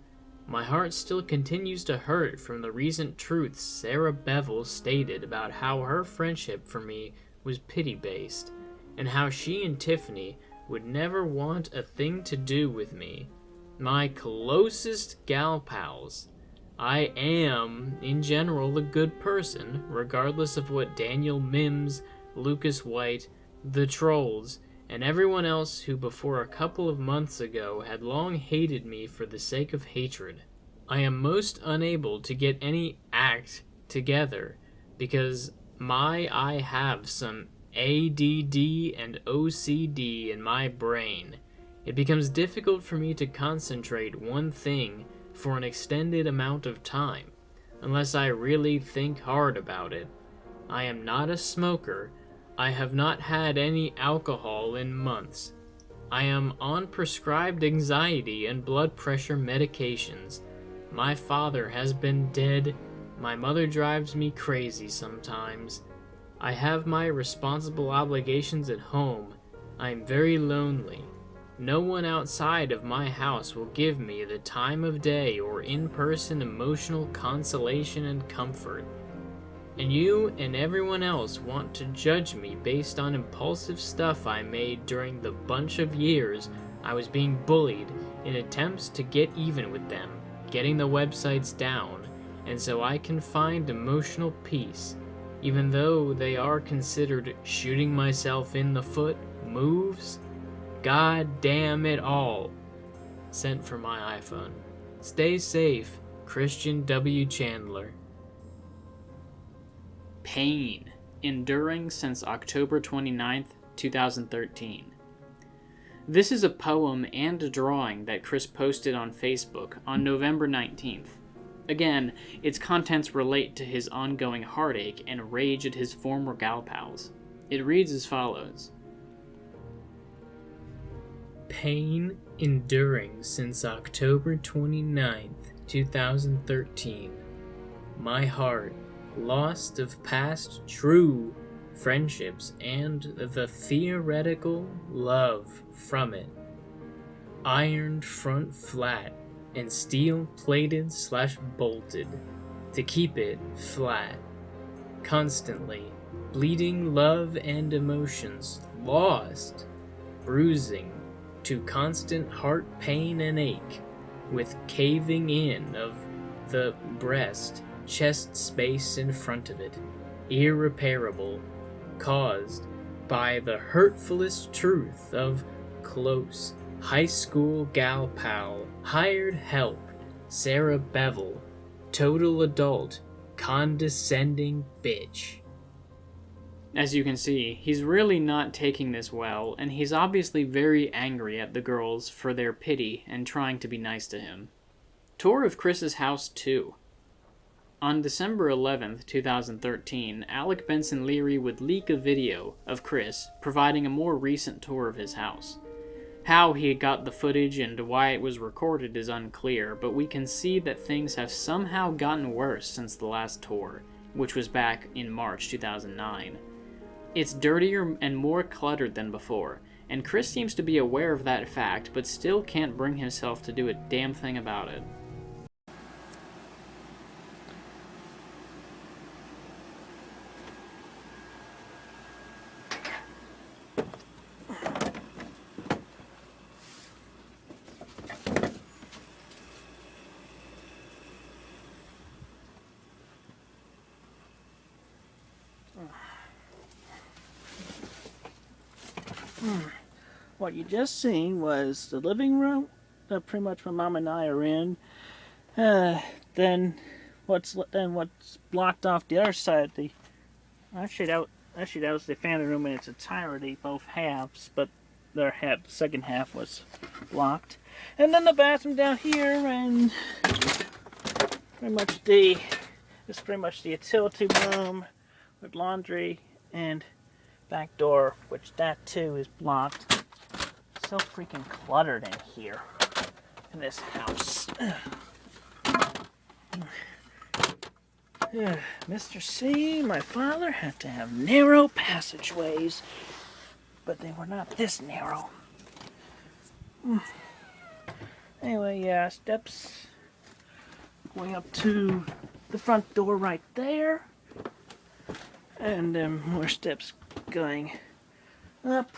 My heart still continues to hurt from the recent truths Sarah Bevel stated about how her friendship for me was pity-based, and how she and Tiffany would never want a thing to do with me. My closest gal pals. I am, in general, a good person, regardless of what Daniel Mims, Lucas White, the Trolls, and everyone else who before a couple of months ago had long hated me for the sake of hatred. I am most unable to get any act together because I have some ADD and OCD in my brain. It becomes difficult for me to concentrate one thing for an extended amount of time, unless I really think hard about it. I am not a smoker. I have not had any alcohol in months. I am on prescribed anxiety and blood pressure medications. My father has been dead. My mother drives me crazy sometimes. I have my responsible obligations at home. I am very lonely. No one outside of my house will give me the time of day or in-person emotional consolation and comfort. And you and everyone else want to judge me based on impulsive stuff I made during the bunch of years I was being bullied in attempts to get even with them, getting the websites down, and so I can find emotional peace, even though they are considered shooting myself in the foot moves. God damn it all. Sent from my iPhone. Stay safe, Christian W. Chandler. Pain, enduring since October 29th, 2013. This is a poem and a drawing that Chris posted on Facebook on November 19th. Again, its contents relate to his ongoing heartache and rage at his former gal pals. It reads as follows. Pain enduring since October 29th, 2013. My heart, lost of past true friendships and the theoretical love from it. Ironed front flat and steel plated / bolted to keep it flat. Constantly bleeding love and emotions lost, bruising to constant heart pain and ache, with caving in of the breast, chest space in front of it, irreparable, caused by the hurtfulest truth of close high school gal pal, hired help, Sarah Bevel, total adult, condescending bitch. As you can see, he's really not taking this well, and he's obviously very angry at the girls for their pity and trying to be nice to him. Tour of Chris's house 2. On December 11th, 2013, Alec Benson Leary would leak a video of Chris providing a more recent tour of his house. How he got the footage and why it was recorded is unclear, but we can see that things have somehow gotten worse since the last tour, which was back in March 2009. It's dirtier and more cluttered than before, and Chris seems to be aware of that fact, but still can't bring himself to do a damn thing about it. What you just seen was the living room that pretty much my mom and I are in. Then what's blocked off the other side? Actually that was the family room in its entirety, both halves, but the second half was blocked. And then the bathroom down here, and it's pretty much the utility room with laundry and back door, which that too is blocked. So freaking cluttered in here, in this house. Mr. C, my father, had to have narrow passageways, but they were not this narrow. Anyway, yeah, steps going up to the front door right there, and then more steps going up.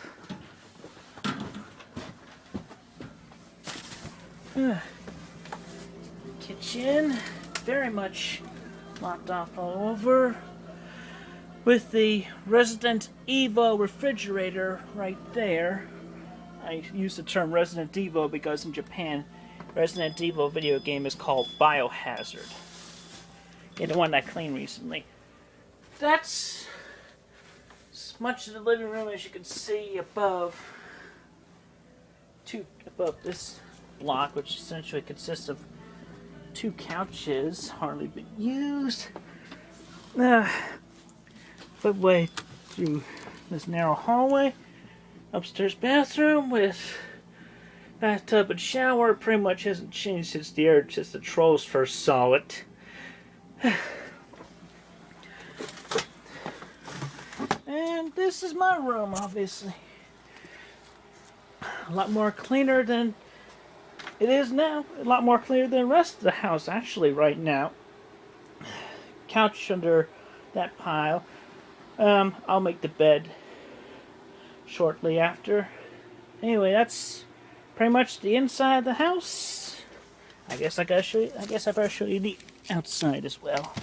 Kitchen, very much locked off all over, with the Resident Evil refrigerator right there. I use the term Resident Evil because in Japan, Resident Evil video game is called Biohazard. Yeah, the one I cleaned recently. That's as much of the living room as you can see above this block, which essentially consists of 2 couches, hardly been used. But way through this narrow hallway, upstairs bathroom with bathtub and shower. Pretty much hasn't changed since the trolls first saw it. And this is my room, obviously. A lot more cleaner than it is now. A lot more cleaner than the rest of the house, actually, right now. Couch under that pile. I'll make the bed shortly after. Anyway, that's pretty much the inside of the house. I guess I better show you the outside as well.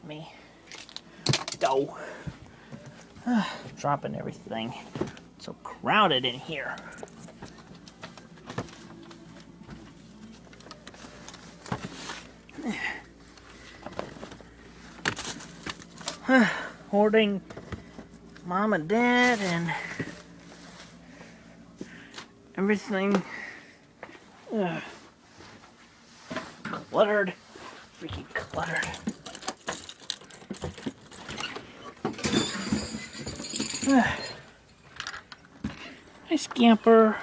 Me. Dough. Dropping everything. So crowded in here. Hoarding mom and dad and everything. Cluttered. Freaking cluttered. Nice camper.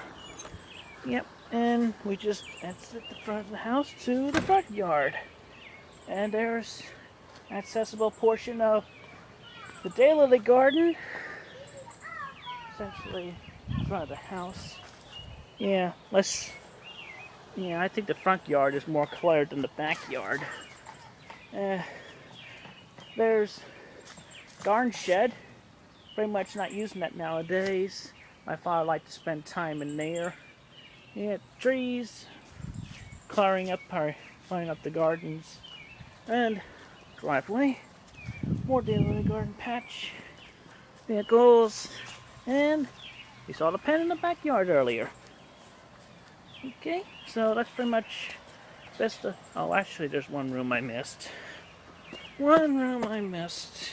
Yep, and we just exit the front of the house to the front yard. And there's an accessible portion of the daylily garden. Essentially in front of the house. Yeah, I think the front yard is more cluttered than the backyard. There's garden shed. Pretty much not using that nowadays. My father liked to spend time in there. Yeah, trees, clearing up the gardens, and driveway. More daily garden patch, vehicles, and you saw the pen in the backyard earlier. Okay, so that's pretty much Vista. Oh, actually, there's one room I missed. One room I missed.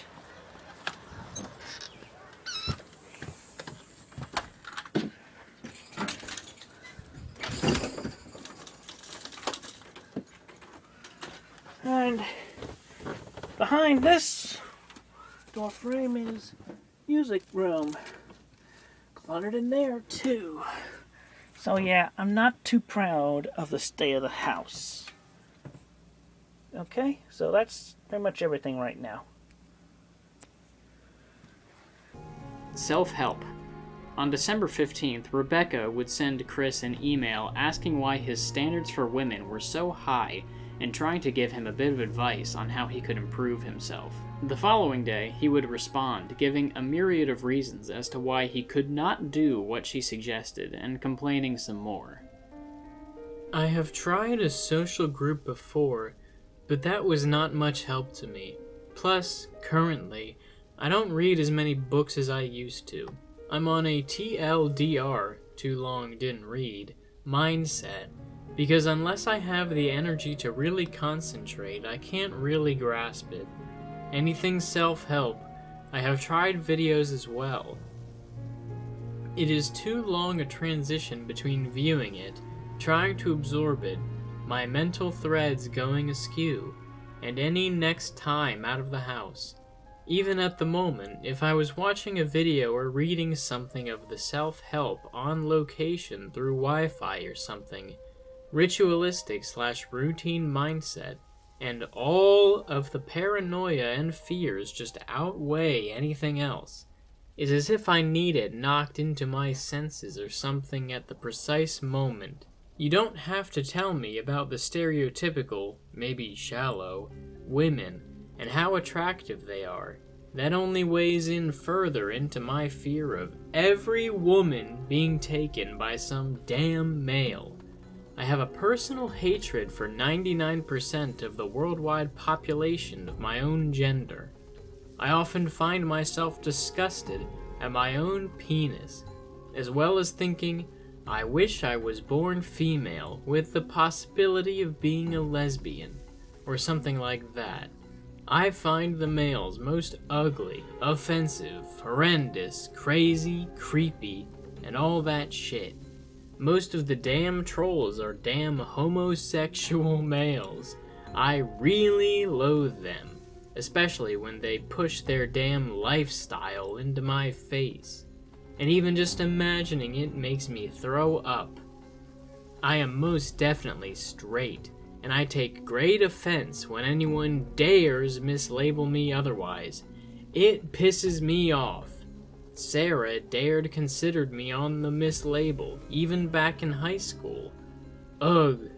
And behind this door frame is music room. Cluttered in there too. So yeah, I'm not too proud of the state of the house. Okay, so that's pretty much everything right now. Self-help. On December 15th, Rebecca would send Chris an email asking why his standards for women were so high and trying to give him a bit of advice on how he could improve himself. The following day, he would respond, giving a myriad of reasons as to why he could not do what she suggested, and complaining some more. I have tried a social group before, but that was not much help to me. Plus, currently, I don't read as many books as I used to. I'm on a TLDR, too long didn't read, mindset, because unless I have the energy to really concentrate, I can't really grasp it. Anything self-help, I have tried videos as well. It is too long a transition between viewing it, trying to absorb it, my mental threads going askew, and any next time out of the house. Even at the moment, if I was watching a video or reading something of the self-help on location through Wi-Fi or something, ritualistic/routine mindset, and all of the paranoia and fears just outweigh anything else. It's as if I need it knocked into my senses or something at the precise moment. You don't have to tell me about the stereotypical, maybe shallow, women and how attractive they are. That only weighs in further into my fear of every woman being taken by some damn male. I have a personal hatred for 99% of the worldwide population of my own gender. I often find myself disgusted at my own penis, as well as thinking, I wish I was born female with the possibility of being a lesbian, or something like that. I find the males most ugly, offensive, horrendous, crazy, creepy, and all that shit. Most of the damn trolls are damn homosexual males. I really loathe them, especially when they push their damn lifestyle into my face. And even just imagining it makes me throw up. I am most definitely straight, and I take great offense when anyone dares mislabel me otherwise. It pisses me off. Sarah dared considered me on the mislabel, even back in high school. Ugh.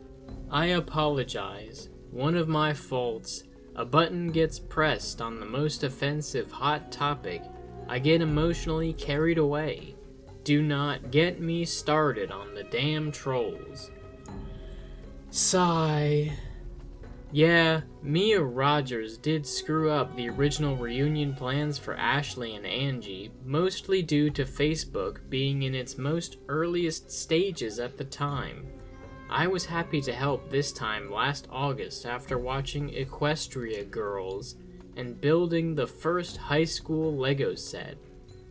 I apologize. One of my faults. A button gets pressed on the most offensive hot topic. I get emotionally carried away. Do not get me started on the damn trolls. Sigh. Yeah, Mia Rogers did screw up the original reunion plans for Ashley and Angie, mostly due to Facebook being in its most earliest stages at the time. I was happy to help this time last August after watching Equestria Girls and building the first high school Lego set.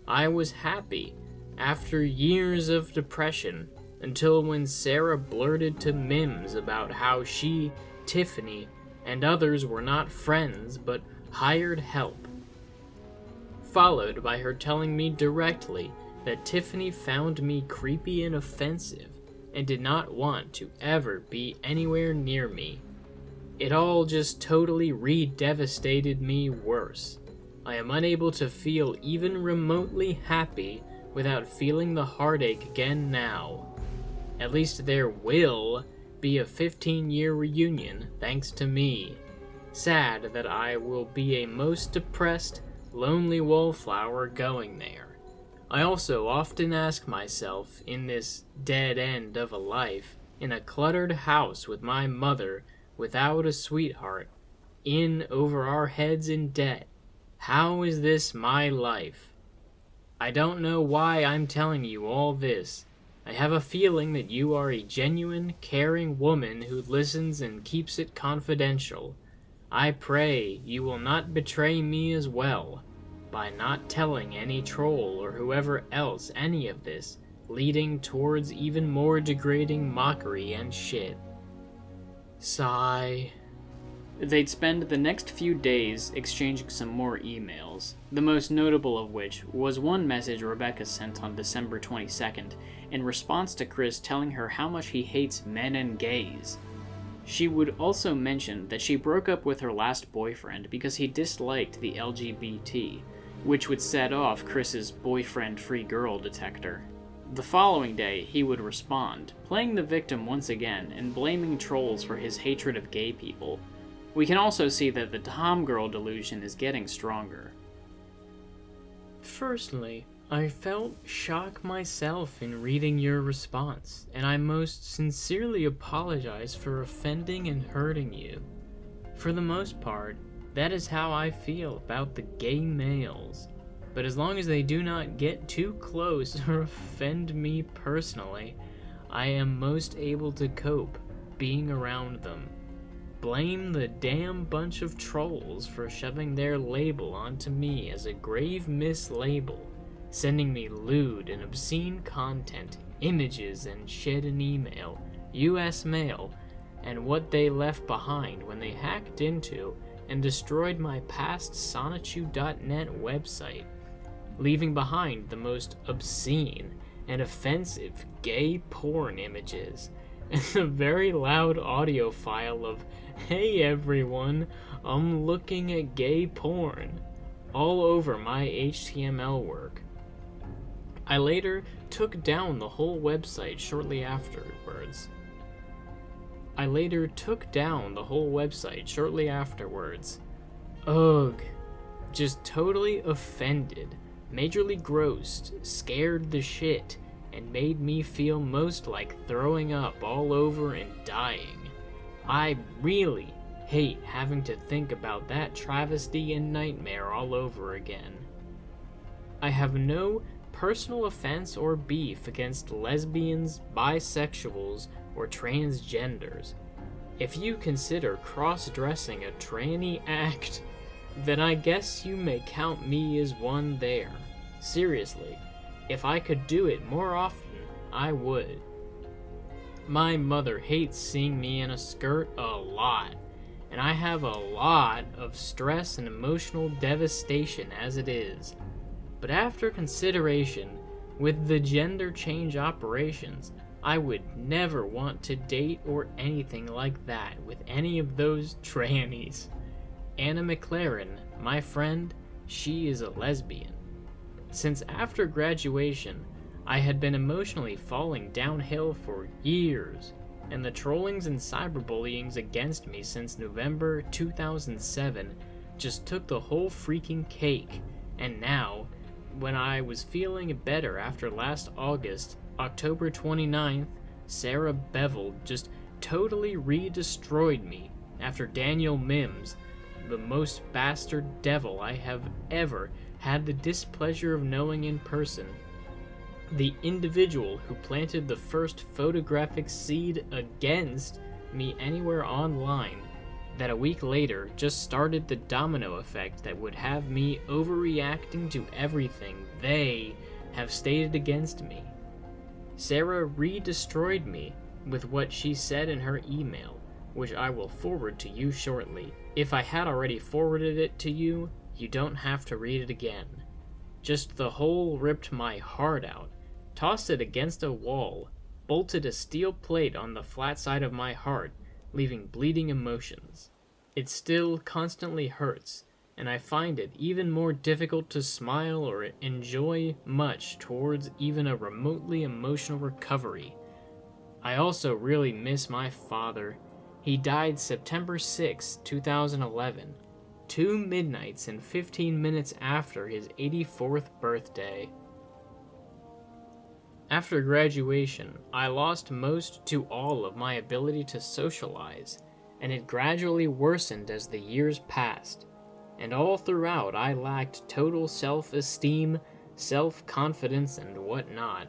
I was happy after years of depression until when Sarah blurted to Mims about how she, Tiffany, and others were not friends but hired help. Followed by her telling me directly that Tiffany found me creepy and offensive and did not want to ever be anywhere near me. It all just totally re-devastated me worse. I am unable to feel even remotely happy without feeling the heartache again now. At least there will be a 15-year reunion thanks to me. Sad that I will be a most depressed, lonely wallflower going there. I also often ask myself, in this dead end of a life, in a cluttered house with my mother, without a sweetheart, in over our heads in debt, how is this my life? I don't know why I'm telling you all this, I have a feeling that you are a genuine, caring woman who listens and keeps it confidential. I pray you will not betray me as well, by not telling any troll or whoever else any of this, leading towards even more degrading mockery and shit. Sigh. They'd spend the next few days exchanging some more emails, the most notable of which was one message Rebecca sent on December 22nd in response to Chris telling her how much he hates men and gays. She would also mention that she broke up with her last boyfriend because he disliked the LGBT, which would set off Chris's boyfriend-free girl detector. The following day, he would respond, playing the victim once again and blaming trolls for his hatred of gay people. We can also see that the Tom girl delusion is getting stronger. Firstly, I felt shock myself in reading your response, and I most sincerely apologize for offending and hurting you. For the most part, that is how I feel about the gay males, but as long as they do not get too close or offend me personally, I am most able to cope being around them. Blame the damn bunch of trolls for shoving their label onto me as a grave mislabel, sending me lewd and obscene content, images and shit in email, US mail, and what they left behind when they hacked into and destroyed my past Sonichu.net website, leaving behind the most obscene and offensive gay porn images, and a very loud audio file of, "Hey everyone, I'm looking at gay porn," all over my HTML work. I later took down the whole website shortly afterwards. Ugh. Just totally offended, majorly grossed, scared the shit, and made me feel most like throwing up all over and dying. I really hate having to think about that travesty and nightmare all over again. I have no personal offense or beef against lesbians, bisexuals, or transgenders. If you consider cross-dressing a tranny act, then I guess you may count me as one there. Seriously, if I could do it more often, I would. My mother hates seeing me in a skirt a lot, and I have a lot of stress and emotional devastation as it is. But after consideration, with the gender change operations, I would never want to date or anything like that with any of those trannies. Anna McLaren, my friend, she is a lesbian. Since after graduation, I had been emotionally falling downhill for years, and the trollings and cyberbullyings against me since November 2007 just took the whole freaking cake, and now, when I was feeling better after last August, October 29th, Sarah Bevel just totally re-destroyed me after Daniel Mims, the most bastard devil I have ever had the displeasure of knowing in person, the individual who planted the first photographic seed against me anywhere online, that a week later just started the domino effect that would have me overreacting to everything they have stated against me. Sarah re-destroyed me with what she said in her email, which I will forward to you shortly. If I had already forwarded it to you, you don't have to read it again. Just the whole ripped my heart out, tossed it against a wall, bolted a steel plate on the flat side of my heart, leaving bleeding emotions. It still constantly hurts, and I find it even more difficult to smile or enjoy much towards even a remotely emotional recovery. I also really miss my father. He died September 6, 2011, 2 midnights and 15 minutes after his 84th birthday. After graduation, I lost most to all of my ability to socialize, and it gradually worsened as the years passed. And all throughout I lacked total self-esteem, self-confidence, and whatnot.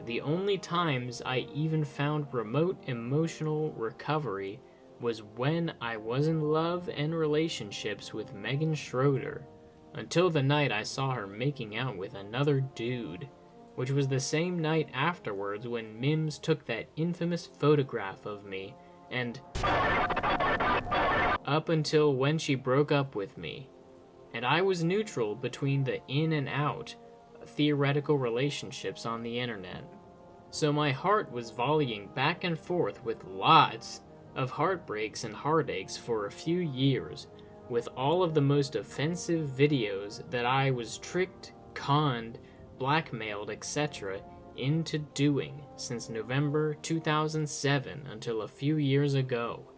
the only times I even found remote emotional recovery was when I was in love and relationships with Megan Schroeder, until the night I saw her making out with another dude, which was the same night afterwards when Mims took that infamous photograph of me, and up until when she broke up with me. And I was neutral between the in and out theoretical relationships on the internet. So my heart was volleying back and forth with lots of heartbreaks and heartaches for a few years, with all of the most offensive videos that I was tricked, conned, blackmailed, etc. into doing since November 2007 until a few years ago.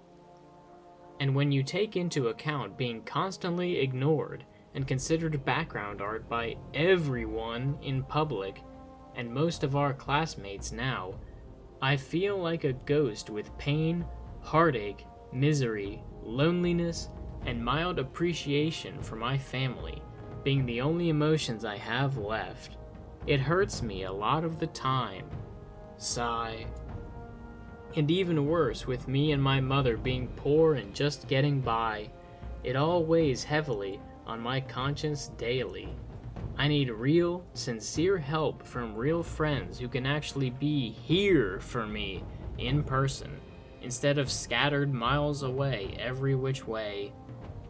And when you take into account being constantly ignored and considered background art by everyone in public, and most of our classmates now, I feel like a ghost with pain, heartache, misery, loneliness, and mild appreciation for my family being the only emotions I have left. It hurts me a lot of the time. Sigh. And even worse, with me and my mother being poor and just getting by, it all weighs heavily on my conscience daily. I need real, sincere help from real friends who can actually be here for me in person, instead of scattered miles away every which way.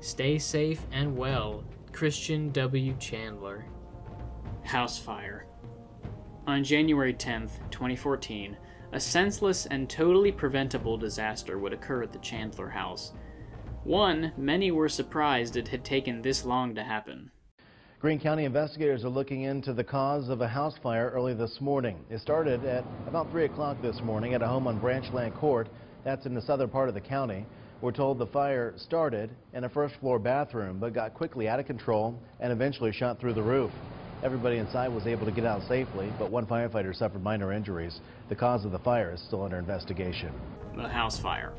Stay safe and well, Christian W. Chandler. House fire. On January 10th, 2014, a senseless and totally preventable disaster would occur at the Chandler house. Many were surprised it had taken this long to happen. Greene County investigators are looking into the cause of a house fire early this morning. It started at about 3 o'clock this morning at a home on Branchland Court. That's in the southern part of the county. We're told the fire started in a first-floor bathroom, but got quickly out of control and eventually shot through the roof. Everybody inside was able to get out safely, but one firefighter suffered minor injuries. The cause of the fire is still under investigation. The house fire.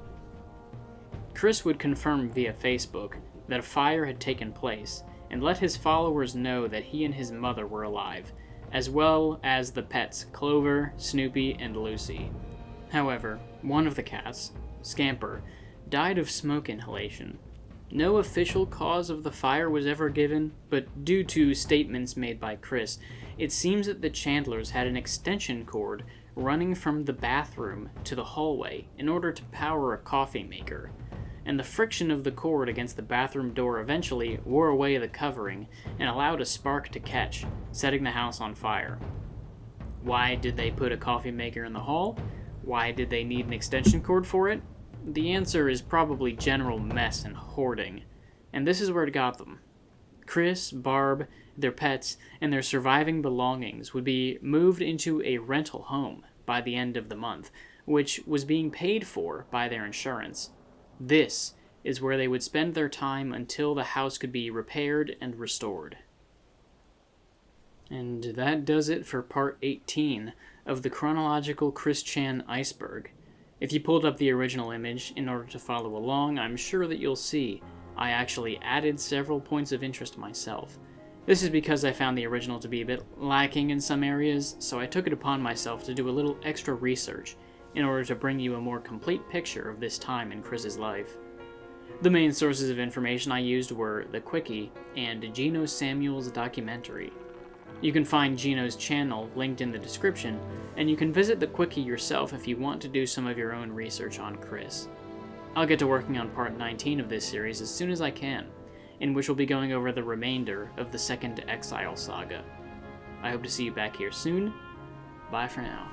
Chris would confirm via Facebook that a fire had taken place and let his followers know that he and his mother were alive, as well as the pets Clover, Snoopy, and Lucy. However, one of the cats, Scamper, died of smoke inhalation. No official cause of the fire was ever given, but due to statements made by Chris, it seems that the Chandlers had an extension cord running from the bathroom to the hallway in order to power a coffee maker, and the friction of the cord against the bathroom door eventually wore away the covering and allowed a spark to catch, setting the house on fire. Why did they put a coffee maker in the hall? Why did they need an extension cord for it? The answer is probably general mess and hoarding, and this is where it got them. Chris, Barb, their pets, and their surviving belongings would be moved into a rental home by the end of the month, which was being paid for by their insurance. This is where they would spend their time until the house could be repaired and restored. And that does it for part 18 of the Chronological Chris Chan Iceberg. If you pulled up the original image in order to follow along, I'm sure that you'll see I actually added several points of interest myself. This is because I found the original to be a bit lacking in some areas, so I took it upon myself to do a little extra research in order to bring you a more complete picture of this time in Chris's life. The main sources of information I used were the Quickie and Gino Samuel's documentary. You can find Gino's channel linked in the description, and you can visit the Quickie yourself if you want to do some of your own research on Chris. I'll get to working on part 19 of this series as soon as I can, in which we'll be going over the remainder of the second Exile Saga. I hope to see you back here soon. Bye for now.